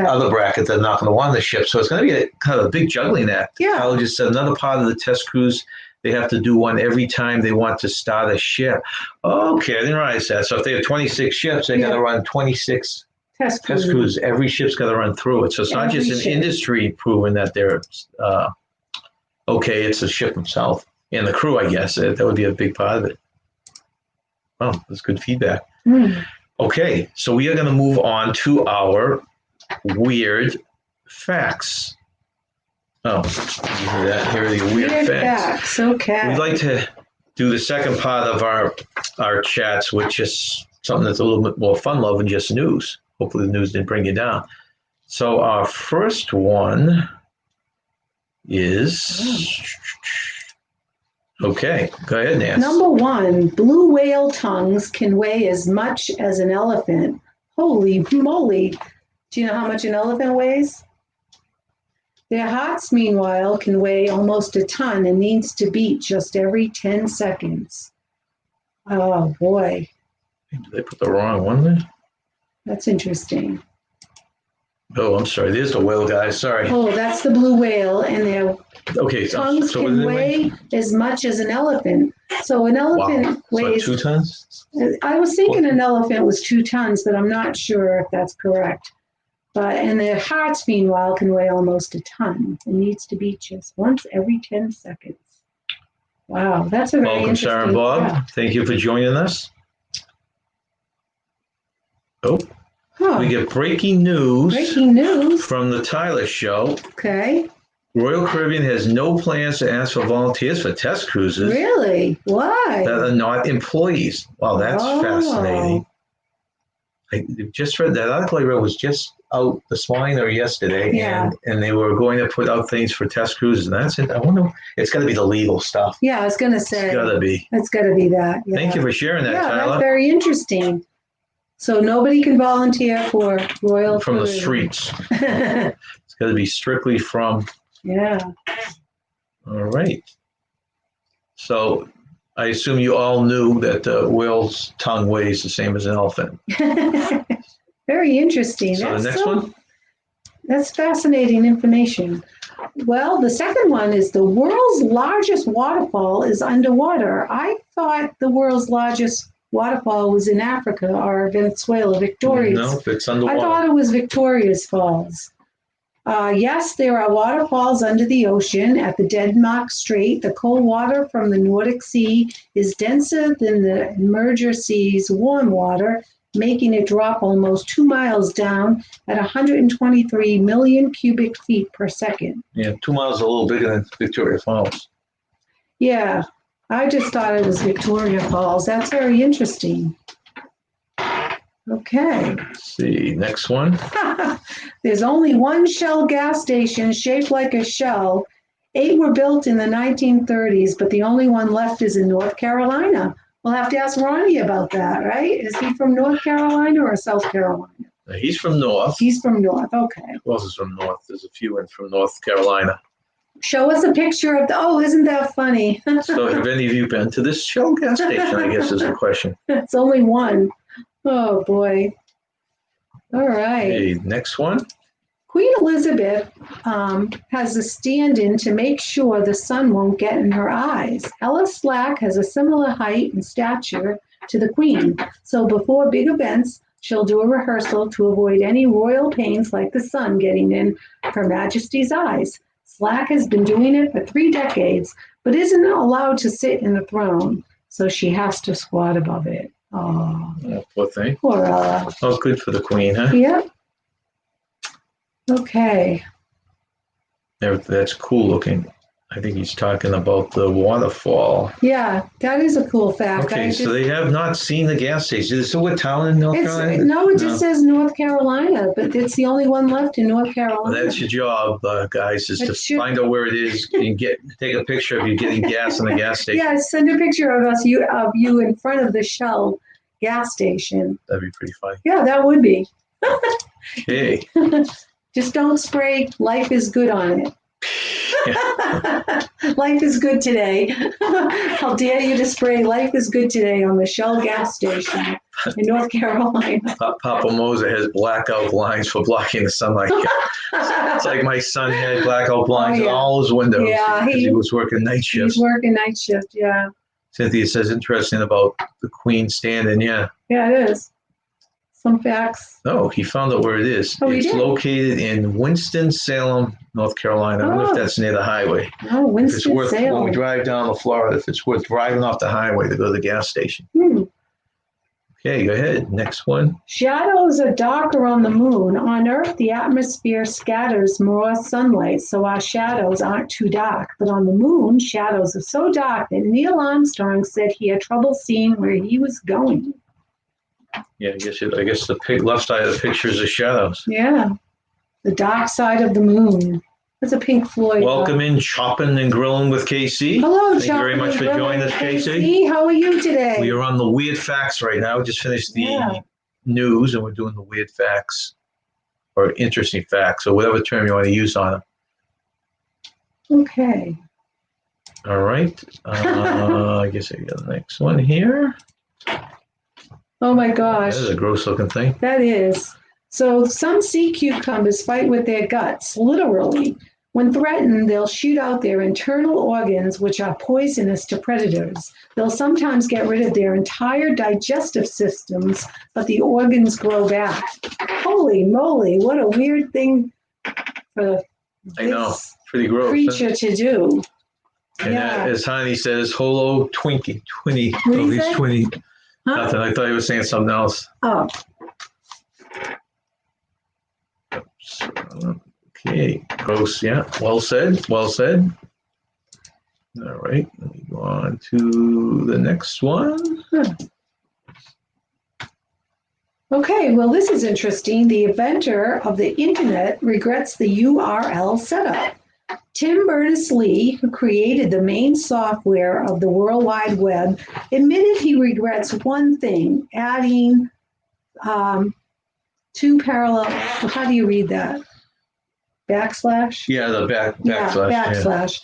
other bracket that are not going to want the ship? So it's going to be kind of a big juggling act. Yeah. I just said another part of the test cruise, they have to do one every time they want to start a ship. Okay, I didn't realize that. So if they have 26 ships, they got to run 26 test cruise. Every ship's got to run through it. So it's not just an industry proving that they're okay. It's the ship itself and the crew, I guess. That would be a big part of it. Oh, that's good feedback. Okay, so we are going to move on to our weird facts. Oh, here are the weird facts. Okay. We'd like to do the second part of our chats, which is something that's a little bit more fun-loving, just news. Hopefully the news didn't bring you down. So our first one is... Okay, go ahead, Nancy. Number 1, blue whale tongues can weigh as much as an elephant. Holy moly. Do you know how much an elephant weighs? Their hearts, meanwhile, can weigh almost a ton and needs to beat just every 10 seconds. Oh, boy. Did they put the wrong one there? That's interesting. Oh, I'm sorry. There's the whale, guys. Sorry. Oh, that's the blue whale, and their tongues can weigh as much as an elephant. So an elephant weighs... So 2 tons? I was thinking an elephant was 2 tons, but I'm not sure if that's correct. And their hearts, meanwhile, can weigh almost a ton. It needs to beat just once every 10 seconds. Wow, that's a very interesting... Welcome, Sarah and Bob. fact. Thank you for joining us. Oh, we get breaking news. Breaking news. From the Tyler Show. Okay. Royal Caribbean has no plans to ask for volunteers for test cruises. Really? Why? That are not employees. Wow, that's fascinating. I just read that article I read was just out this morning or yesterday, and they were going to put out things for test cruises, and that's it. I wonder, it's got to be the legal stuff. Yeah, I was going to say. It's got to be. It's got to be that. Yeah. Thank you for sharing that, Tyler. Yeah, that's very interesting. So nobody can volunteer for Royal from Caribbean. The streets. It's got to be strictly from. Yeah. All right. So I assume you all knew that the whale's tongue weighs the same as an elephant. Very interesting. So the next one? That's fascinating information. Well, the second one is the world's largest waterfall is underwater. I thought the world's largest waterfall was in Africa or Venezuela, Victoria's. No, it's underwater. I thought it was Victoria's Falls. Yes, there are waterfalls under the ocean at the Denmark Strait. The cold water from the Nordic Sea is denser than the Merger Sea's warm water, making it drop almost 2 miles down at 123 million cubic feet per second. Yeah, 2 miles is a little bigger than Victoria Falls. Yeah, I just thought it was Victoria Falls. That's very interesting. Okay. Let's see, next one. There's only one Shell gas station shaped like a shell. 8 were built in the 1930s, but the only one left is in North Carolina. We'll have to ask Ronnie about that, right? Is he from North Carolina or South Carolina? He's from North. He's from North, okay. Who else is from North? There's a few in from North Carolina. Show us a picture of isn't that funny? So have any of you been to this Shell gas station, I guess is the question. It's only one. Oh, boy. All right. Okay, next one. Queen Elizabeth has a stand-in to make sure the sun won't get in her eyes. Ella Slack has a similar height and stature to the Queen, so before big events, she'll do a rehearsal to avoid any royal pains like the sun getting in Her Majesty's eyes. Slack has been doing it for 3 decades, but isn't allowed to sit in the throne, so she has to squat above it. Oh, Poor thing. poor Ella. Oh, good for the Queen, huh? Yep. Okay. That's cool looking. I think he's talking about the waterfall. Yeah, that is a cool fact. Okay, so they have not seen the gas station. So what town in North Carolina? No, it just says North Carolina, but it's the only one left in North Carolina. Well, that's your job, guys, is to find out where it is and take a picture of you getting gas in the gas station. Yeah, send a picture of you in front of the Shell gas station. That'd be pretty funny. Yeah, that would be. Okay. Just don't spray "Life is Good" on it. Life is good today. How dare you to spray "Life is Good today" on the Shell gas station in North Carolina. Papa Moser has blackout blinds for blocking the sunlight. It's like my son had blackout blinds in all his windows. Yeah, he was working night shifts. He's working night shift, yeah. Cynthia says interesting about the Queen standing, yeah. Yeah, it is. Some facts. Oh, he found out where it is. Oh, it's located in Winston-Salem, North Carolina. I wonder if that's near the highway. Oh, Winston-Salem. When we drive down to Florida, if it's worth driving off the highway to go to the gas station. Okay, go ahead. Next one. Shadows are darker on the moon. On Earth, the atmosphere scatters more sunlight, so our shadows aren't too dark. But on the moon, shadows are so dark that Neil Armstrong said he had trouble seeing where he was going. Yeah, I guess the left side of the picture is the shadows. Yeah, the dark side of the moon. That's a Pink Floyd. Welcome in Chopping and Grilling with KC. Hello, Thank you very much for joining us, KC. How are you today? We are on the weird facts right now. We just finished the news, and we're doing the weird facts or interesting facts, or whatever term you want to use on them. Okay. All right. I guess I got the next one here. Oh my gosh. That is a gross looking thing. That is. So some sea cucumbers fight with their guts, literally. When threatened, they'll shoot out their internal organs, which are poisonous to predators. They'll sometimes get rid of their entire digestive systems, but the organs grow back. Holy moly, what a weird thing for this pretty gross, creature to do. And that, as Honey says, holo Twinkie. Twinny. What he's Twinny. Huh? Nothing. I thought he was saying something else. Oh. Okay. Gross. Yeah. Well said. Well said. All right. Let me go on to the next one. Okay. Well, this is interesting. The inventor of the internet regrets the URL setup. Tim Berners-Lee, who created the main software of the World Wide Web, admitted he regrets one thing, adding two parallel, how do you read that? Backslash? Yeah, the backslash. Backslash.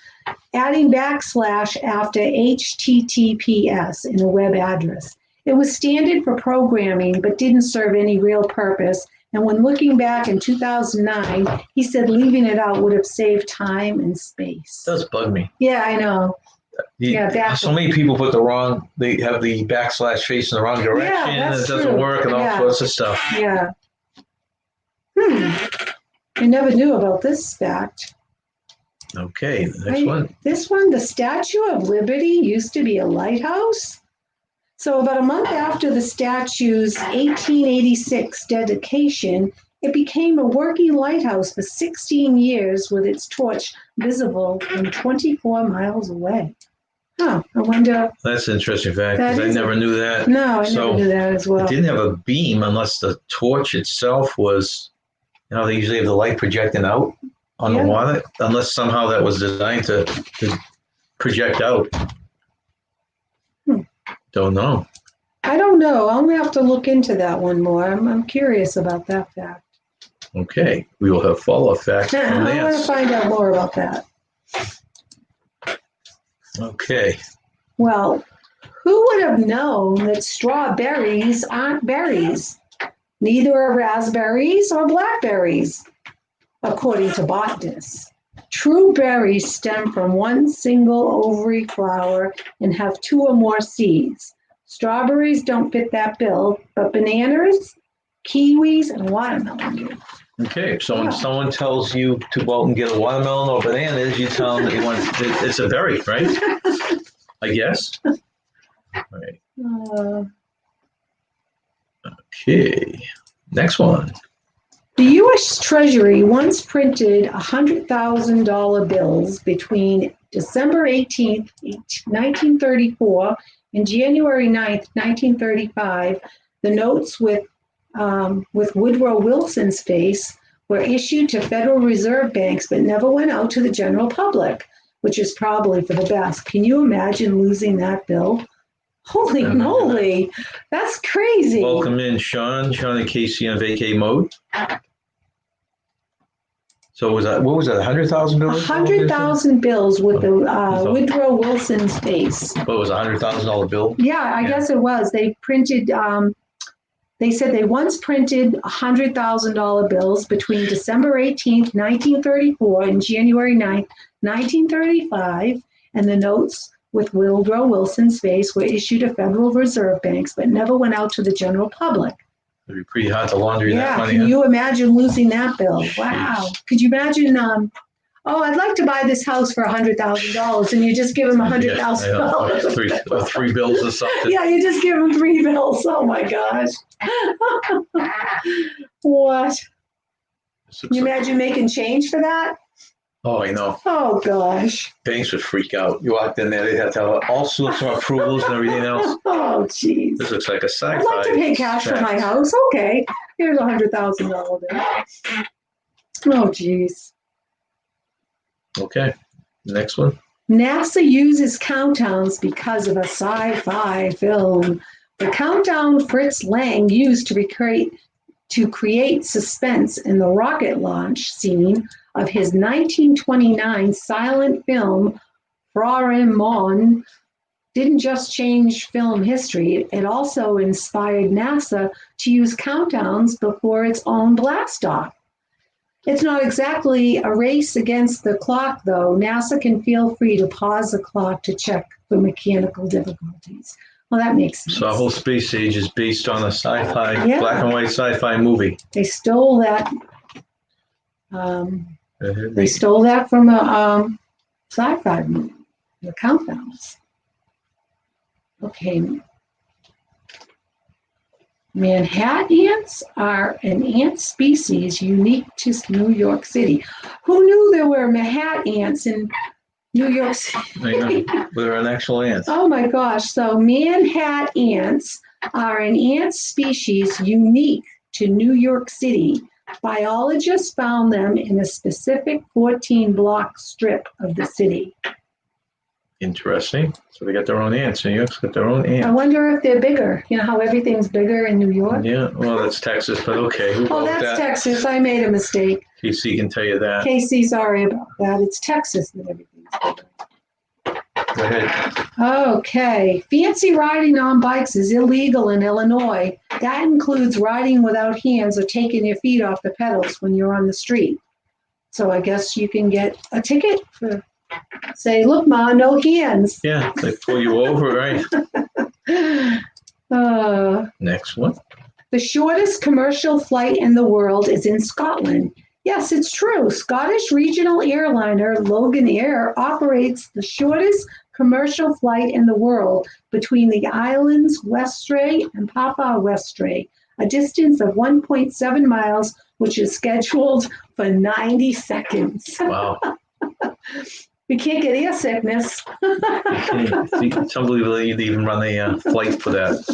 adding backslash after HTTPS in a web address. It was standard for programming, but didn't serve any real purpose. And when looking back in 2009, he said leaving it out would have saved time and space. It does bug me. Yeah, I know. So many people they have the backslash facing the wrong direction, and it doesn't work, and all sorts of stuff. Yeah. I never knew about this fact. Okay, the next one. This one, the Statue of Liberty used to be a lighthouse. So about a month after the statue's 1886 dedication, it became a working lighthouse for 16 years with its torch visible from 24 miles away. Huh, I wonder. That's an interesting fact, because I never knew that. No, I never knew that as well. It didn't have a beam unless the torch itself was, they usually have the light projecting out on the water, unless somehow that was designed to project out. Don't know. I don't know. I'll have to look into that one more. I'm curious about that fact. Okay, we will have follow-up facts from I want to find out more about that. Okay. Well, who would have known that strawberries aren't berries? Neither are raspberries or blackberries, according to botanists. True berries stem from one single ovary flower and have two or more seeds. Strawberries don't fit that bill, but bananas, kiwis, and watermelon do. Okay, so when someone tells you to go out and get a watermelon or bananas, you tell them that it's a berry, right? I guess. All right. Okay, next one. The U.S. Treasury once printed $100,000 bills between December 18th, 1934 and January 9th, 1935. The notes with Woodrow Wilson's face were issued to Federal Reserve banks but never went out to the general public, which is probably for the best. Can you imagine losing that bill? Holy moly, that's crazy. Welcome in, Sean and Casey on vacay mode. So what was that, $100,000? 100,000 bills with the Woodrow Wilson's face. What was a $100,000 bill? Yeah, I guess it was. They printed, they said they once printed $100,000 bills between December 18th, 1934 and January 9th, 1935, and the notes with Woodrow Wilson's face were issued to Federal Reserve banks but never went out to the general public. It'd be pretty hard to launder that money. Yeah, can you imagine losing that bill? Wow. Could you imagine, I'd like to buy this house for $100,000, and you just give them $100,000. Three bills or something. Yeah, you just give them 3 bills. Oh my gosh. What? Can you imagine making change for that? Oh, I know. Oh gosh. Banks would freak out. You walked in there, they'd have to have all sorts of approvals and everything else. Oh, geez. This looks like a sci-fi. I'd like to pay cash for my house. Okay, here's $100,000 bill. Oh, geez. Okay, next one. NASA uses countdowns because of a sci-fi film. The countdown Fritz Lang used to create suspense in the rocket launch scene of his 1929 silent film, Mon, didn't just change film history, it also inspired NASA to use countdowns before its own blastoff. It's not exactly a race against the clock, though. NASA can feel free to pause the clock to check for mechanical difficulties. Well, that makes sense. So our whole space age is based on a sci-fi, black and white sci-fi movie. They stole that. They stole that from a sci-fi movie, the countdowns. Okay. Manhattan ants are an ant species unique to New York City. Who knew there were Manhattan ants in New York City? They're an actual ant. Oh my gosh. So Manhattan ants are an ant species unique to New York City. Biologists found them in a specific 14-block strip of the city. Interesting. So they got their own ants. New York's got their own ants. I wonder if they're bigger. You know how everything's bigger in New York? Yeah, well, that's Texas, but okay. Oh, that's Texas. I made a mistake. Casey can tell you that. Casey, sorry about that. It's Texas that everything's Go ahead. Okay. Fancy riding on bikes is illegal in Illinois. That includes riding without hands or taking your feet off the pedals when you're on the street. So I guess you can get a ticket for, say, look, Ma, no hands. Yeah, they pull you over, right? Next one. The shortest commercial flight in the world is in Scotland. Yes, it's true. Scottish regional airliner Logan Air operates the shortest commercial flight in the world between the islands Westray and Papa Westray, a distance of 1.7 miles, which is scheduled for 90 seconds. Wow. We can't get air sickness. It's unbelievable you'd even run a flight for that.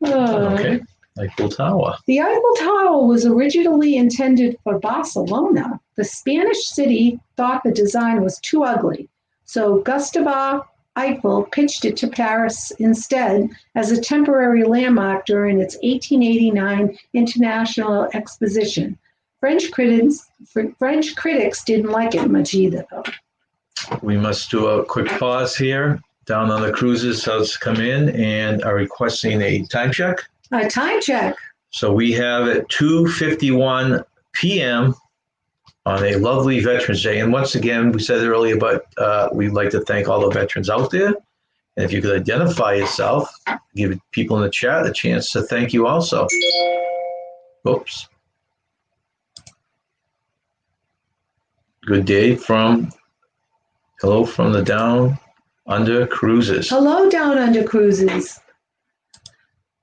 Okay. Eiffel Tower. The Eiffel Tower was originally intended for Barcelona. The Spanish city thought the design was too ugly, so Gustave Eiffel pitched it to Paris instead as a temporary landmark during its 1889 International Exposition. French critics didn't like it much either, though. We must do a quick pause here. Down on the cruises, has come in and are requesting a time check. A time check. So we have at 2:51 p.m. on a lovely Veterans Day. And once again, we said it earlier, but we'd like to thank all the veterans out there. And if you could identify yourself, give people in the chat a chance to thank you also. Oops. Good day hello from the Down Under Cruises. Hello, Down Under Cruises.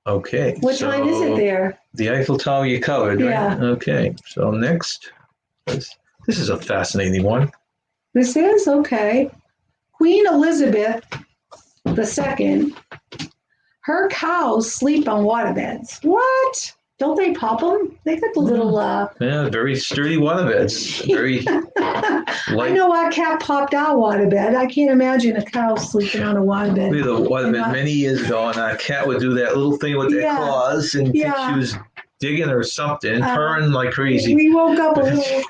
Okay. What time is it there? The Eiffel Tower you covered, right? Yeah. Okay. So next, this is a fascinating one. This is? Okay. Queen Elizabeth II, her cows sleep on waterbeds. What? Don't they pop them? They got the little... Yeah, very sturdy waterbeds. Very I know our cat popped our waterbed. I can't imagine a cow sleeping on a waterbed. We had a waterbed many years ago, and our cat would do that little thing with their claws, and think she was digging or something, purring like crazy. We woke up a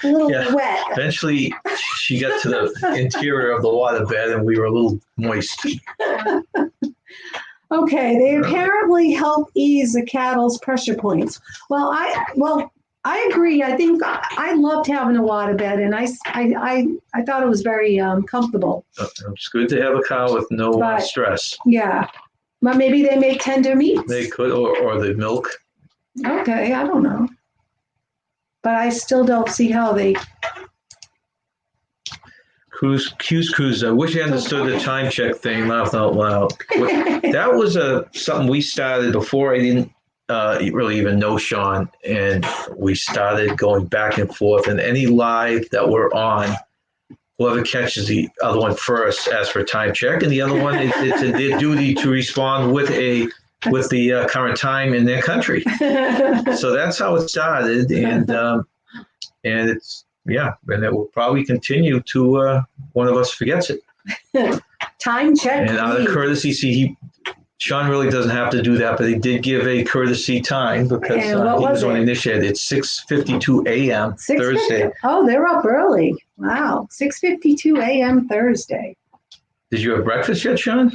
little wet. Eventually, she got to the interior of the waterbed, and we were a little moist. Okay, they apparently help ease the cattle's pressure points. Well, I agree. I think I loved having a waterbed, and I thought it was very comfortable. It's good to have a cow with no stress. Yeah, but maybe they make tender meats. They could, or the milk. Okay, I don't know, but I still don't see how they. Cruise. I wish I understood the time check thing. Laughed out loud. That was something we started before I didn't really even know Sean, and we started going back and forth. And any live that we're on, whoever catches the other one first asks for a time check, and the other one it's their duty to respond with the current time in their country. So that's how it started, and it's. Yeah, and it will probably continue to one of us forgets it. Time check. And out of courtesy, Sean really doesn't have to do that, but he did give a courtesy time because he was on initiated. It's 6:52 a.m. Thursday. Oh, they're up early. Wow, 6:52 a.m. Thursday. Did you have breakfast yet, Sean?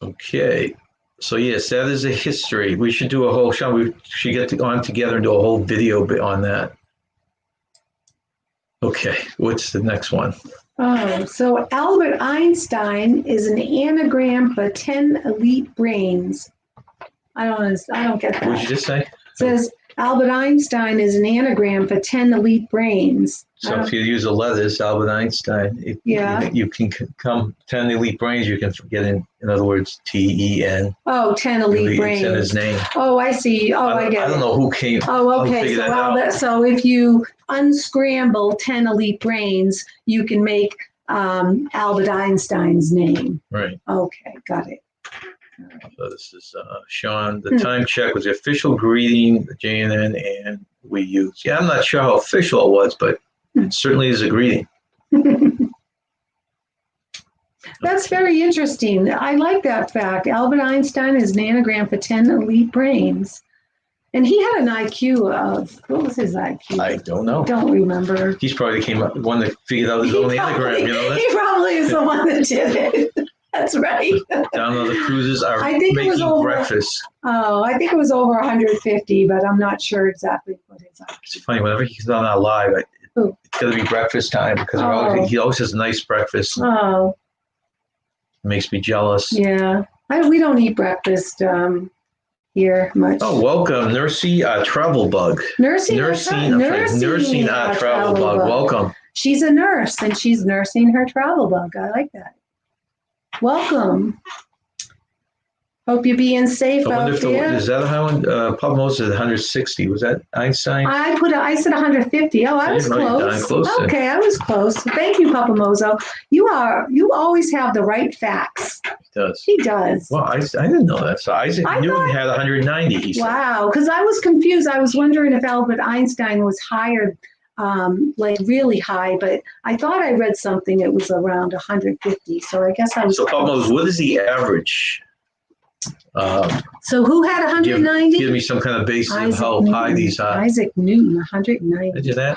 Okay. So yes, that is a history. We should do a whole show. We should get on together and do a whole video on that. Okay, what's the next one? Oh, so Albert Einstein is an anagram for 10 elite brains. I don't get that. What did you just say? It says Albert Einstein is an anagram for 10 elite brains. So if you use the letters, Albert Einstein, you can come 10 elite brains. You can get in other words, TEN. Oh, 10 elite brains. It's in his name. Oh, I see. Oh, I get it. I don't know who came. Oh, okay. So if you unscramble 10 elite brains, you can make Albert Einstein's name. Right. Okay, got it. So this is Sean. The time check was the official greeting the J&N and we used. Yeah, I'm not sure how official it was, but it certainly is a greeting. That's very interesting. I like that fact. Albert Einstein is an anagram for 10 elite brains. And he had an IQ of, what was his IQ? I don't know. Don't remember. He's probably came up one that figured out his own anagram. You know that? He probably is the one that did it. That's right. Down on the cruises are I think it was making over, breakfast. Oh, I think it was over 150, but I'm not sure exactly what his IQ. It's funny whenever he's on our live, Ooh. it's gonna be breakfast time because he always has a nice breakfast. Oh, It makes me jealous. yeah. We don't eat breakfast here much. Oh, welcome, Nursey Travel Bug. Nursing Travel Bug. Welcome. She's a nurse and she's nursing her travel bug. I like that. Welcome. Hope you're being safe out there. Is that how Pub Moses is 160? Was that Einstein? I said 150. Oh, I was close. Okay, I was close. Thank you, Papa Mozo. You always have the right facts. He does. He does. Well, I didn't know that. So Isaac Newton had 190. He said. Wow, because I was confused. I was wondering if Albert Einstein was higher, like really high, but I thought I read something. It was around 150. So I guess I was. So Papa Moses, what is the average? So who had 190? Give me some kind of basis of how high these are. Isaac Newton, 190. Did you that?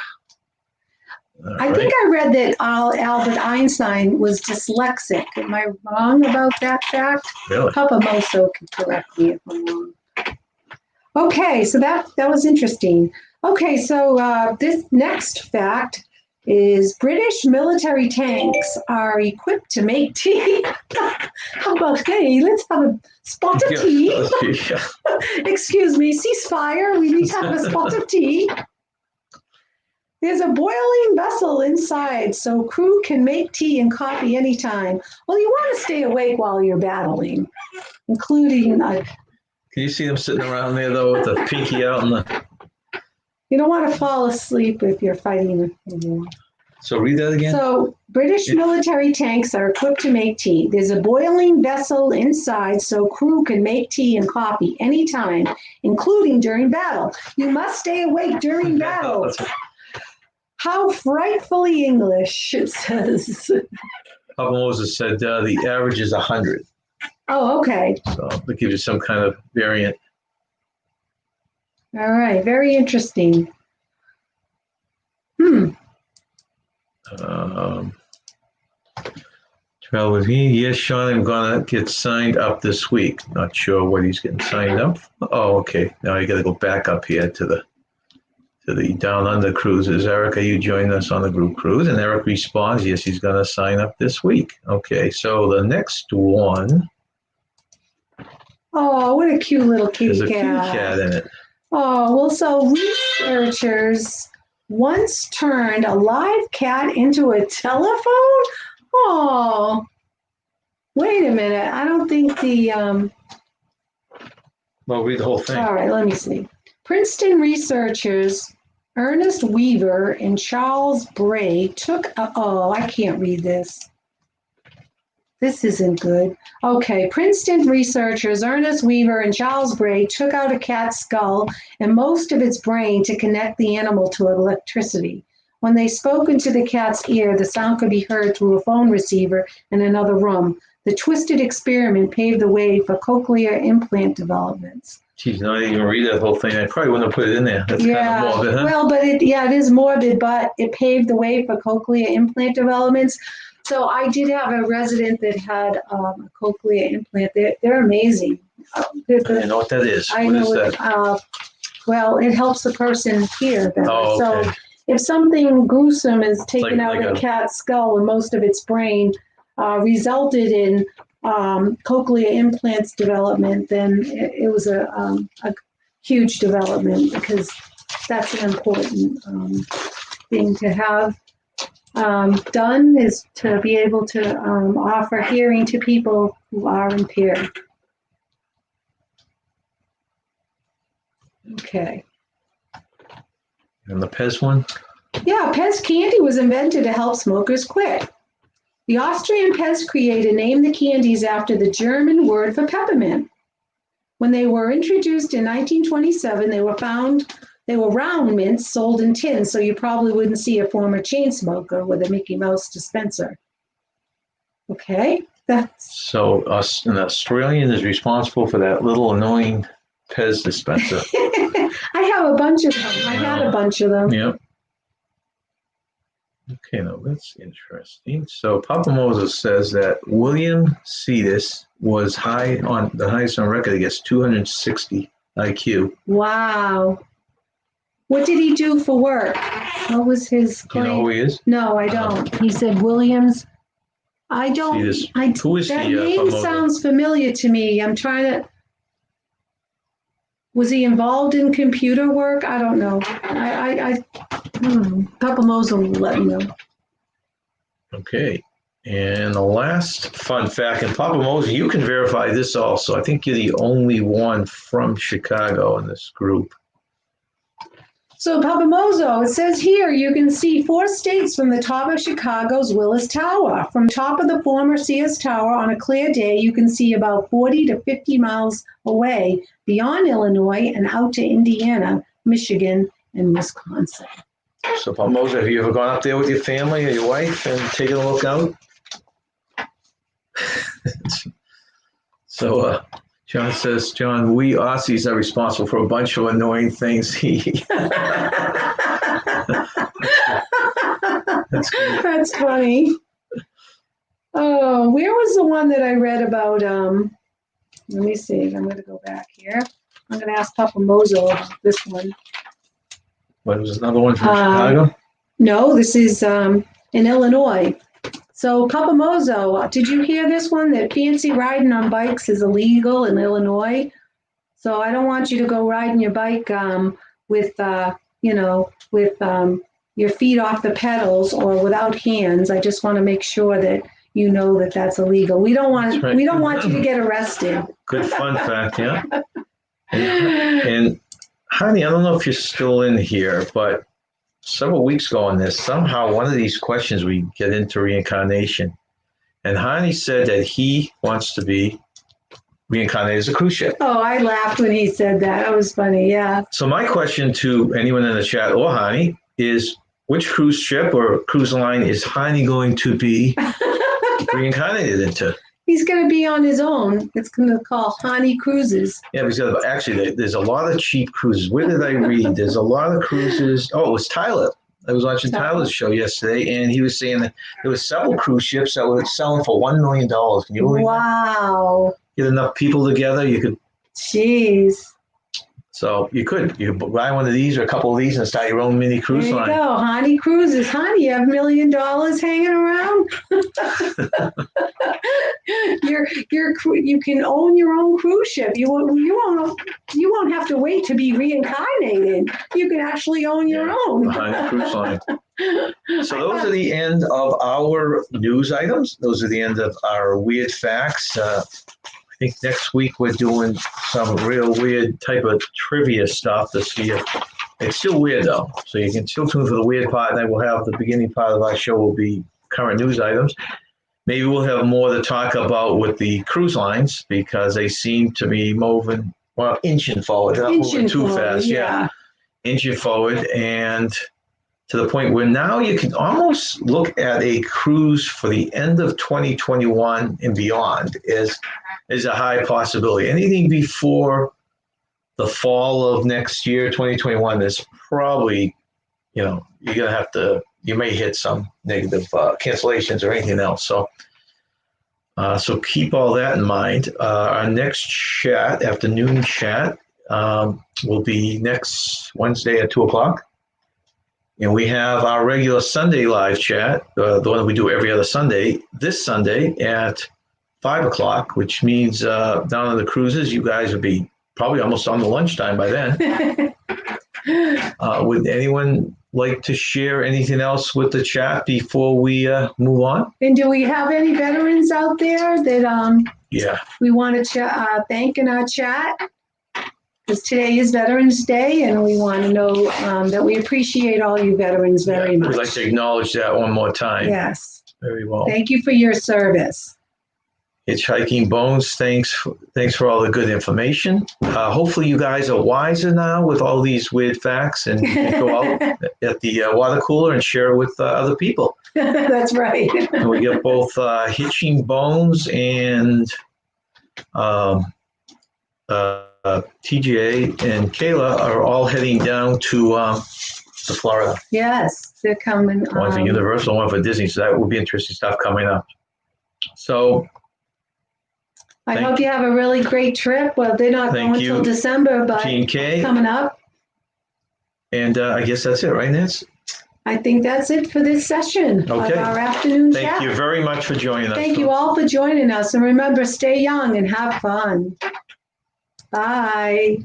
I think I read that Albert Einstein was dyslexic. Am I wrong about that fact? Really? Papa Moso can correct me if I'm wrong. Okay, so that was interesting. Okay, so this next fact is British military tanks are equipped to make tea. How about, hey, let's have a spot of tea. Excuse me, ceasefire. We need to have a spot of tea. There's a boiling vessel inside, so crew can make tea and coffee anytime. Well, you want to stay awake while you're battling, including... Can you see them sitting around there, though, with the pinky out? You don't want to fall asleep if you're fighting. So read that again. So British military tanks are equipped to make tea. There's a boiling vessel inside, so crew can make tea and coffee anytime, including during battle. You must stay awake during battle. How frightfully English, it says. Papa Moses said the average is 100. Oh, okay. So that gives you some kind of variant. All right, very interesting. Travel with me. Yes, Sean, I'm gonna get signed up this week. Not sure what he's getting signed up. Oh, okay. Now I gotta go back up here to the Down Under cruises. Eric, are you joining us on the group cruise? And Eric responds, yes, he's gonna sign up this week. Okay, so the next one. Oh, what a cute little kitty cat. There's a cute cat in it. Oh, well, so researchers once turned a live cat into a telephone? Oh, wait a minute. I don't think the... Well, read the whole thing. All right, let me see. Princeton researchers Ernest Weaver and Charles Bray took... oh, I can't read this. This isn't good. Okay, Princeton researchers Ernest Weaver and Charles Bray took out a cat's skull and most of its brain to connect the animal to electricity. When they spoke into the cat's ear, the sound could be heard through a phone receiver in another room. The twisted experiment paved the way for cochlear implant developments. Geez, no, I didn't even read that whole thing. I probably wouldn't have put it in there. That's kind of morbid, huh? Well, but it is morbid, but it paved the way for cochlear implant developments. So I did have a resident that had a cochlear implant. They're amazing. I don't know what that is. What is that? Well, it helps the person hear better. Oh, okay. So if something gruesome is taken out of a cat's skull and most of its brain resulted in cochlear implants development, then it was a huge development because that's an important thing to have done, is to be able to offer hearing to people who are impaired. Okay. And the Pez one? Yeah, Pez candy was invented to help smokers quit. The Austrian Pez creator named the candies after the German word for peppermint. When they were introduced in 1927, they were round mints sold in tins, so you probably wouldn't see a former chain smoker with a Mickey Mouse dispenser. Okay, so an Australian is responsible for that little annoying Pez dispenser. I have a bunch of them. I had a bunch of them. Yep. Okay, now that's interesting. So Papa Moses says that William Cetus was the highest on record. He gets 260 IQ. Wow. What did he do for work? What was his Do you know claim? who he is? No, I don't. He said Williams. I don't. Cetus. Who is that he? name sounds familiar to me. I'm trying to. Was he involved in computer work? I don't know. Papa Moses will let me know. Okay. And the last fun fact, and Papa Moses, you can verify this also. I think you're the only one from Chicago in this group. So, Papa Mozo, it says here you can see 4 states from the top of Chicago's Willis Tower. From top of the former Sears Tower on a clear day, you can see about 40 to 50 miles away beyond Illinois and out to Indiana, Michigan, and Wisconsin. So, Papa Moses, have you ever gone up there with your family or your wife and taken a look out? So, John says, John, we Aussies are responsible for a bunch of annoying things. That's good. That's funny. Oh, where was the one that I read about? Let me see. I'm going to go back here. I'm going to ask Papa Mozo about this one. What was another one from Chicago? No, this is in Illinois. So, Papa Mozo, did you hear this one, that fancy riding on bikes is illegal in Illinois? So I don't want you to go riding your bike with your feet off the pedals or without hands. I just want to make sure that you know that that's illegal. We don't want right. We don't want you to get arrested. Good fun fact, yeah. And honey, I don't know if you're still in here, but several weeks ago on this, somehow one of these questions we get into reincarnation. And Hani said that he wants to be reincarnated as a cruise ship. Oh, I laughed when he said that. That was funny, yeah. So my question to anyone in the chat or Hani is, which cruise ship or cruise line is Hani going to be reincarnated into? He's going to be on his own. It's going to call Hani Cruises. Yeah, because actually, there's a lot of cheap cruises. Where did I read? There's a lot of cruises. Oh, it was Tyler. I was watching Tyler's show yesterday, and he was saying that there were several cruise ships that were selling for $1 million. Can you believe Wow. Get enough people together, you could. Jeez. So you could buy one of these or a couple of these and start your own mini cruise line. There you go, Hani Cruises. Honey, you have $1 million hanging around. You can own your own cruise ship. You won't have to wait to be reincarnated. You can actually own your own. Hani Cruise Line. So those are the end of our news items. Those are the end of our weird facts. I think next week we're doing some real weird type of trivia stuff to see if it's still weird though. So you can still tune for the weird part, and then we'll have the beginning part of our show will be current news items. Maybe we'll have more to talk about with the cruise lines because they seem to be moving, inching forward. They're not moving too fast. Yeah. Inching forward, and to the point where now you can almost look at a cruise for the end of 2021 and beyond is a high possibility. Anything before the fall of next year, 2021, is probably, you're going to have to, you may hit some negative cancellations or anything else. So keep all that in mind. Our next chat, afternoon chat, will be next Wednesday at 2:00. And we have our regular Sunday live chat, the one that we do every other Sunday, this Sunday at 5:00, which means down on the cruises, you guys will be probably almost on the lunchtime by then. Would anyone like to share anything else with the chat before we move on? And do we have any veterans out there that we want to thank in our chat? Because today is Veterans Day, and we want to know that we appreciate all you veterans very much. We'd like to acknowledge that one more time. Yes. Very well. Thank you for your service. Hitchhiking Bones, thanks for all the good information. Hopefully you guys are wiser now with all these weird facts and go out at the water cooler and share it with other people. That's right. And we get both Hitching Bones and TGA and Kayla are all heading down to Florida. Yes, they're coming. One for Universal, one for Disney. So that will be interesting stuff coming up. So I hope you have a really great trip. Well, they're not Thank going you, till December, but G&K. it's coming up. And I guess that's it, right, Nance? I think that's it for this session Okay. of our afternoon chat. Thank you very much for joining us. Thank you all for joining us. And remember, stay young and have fun. Bye.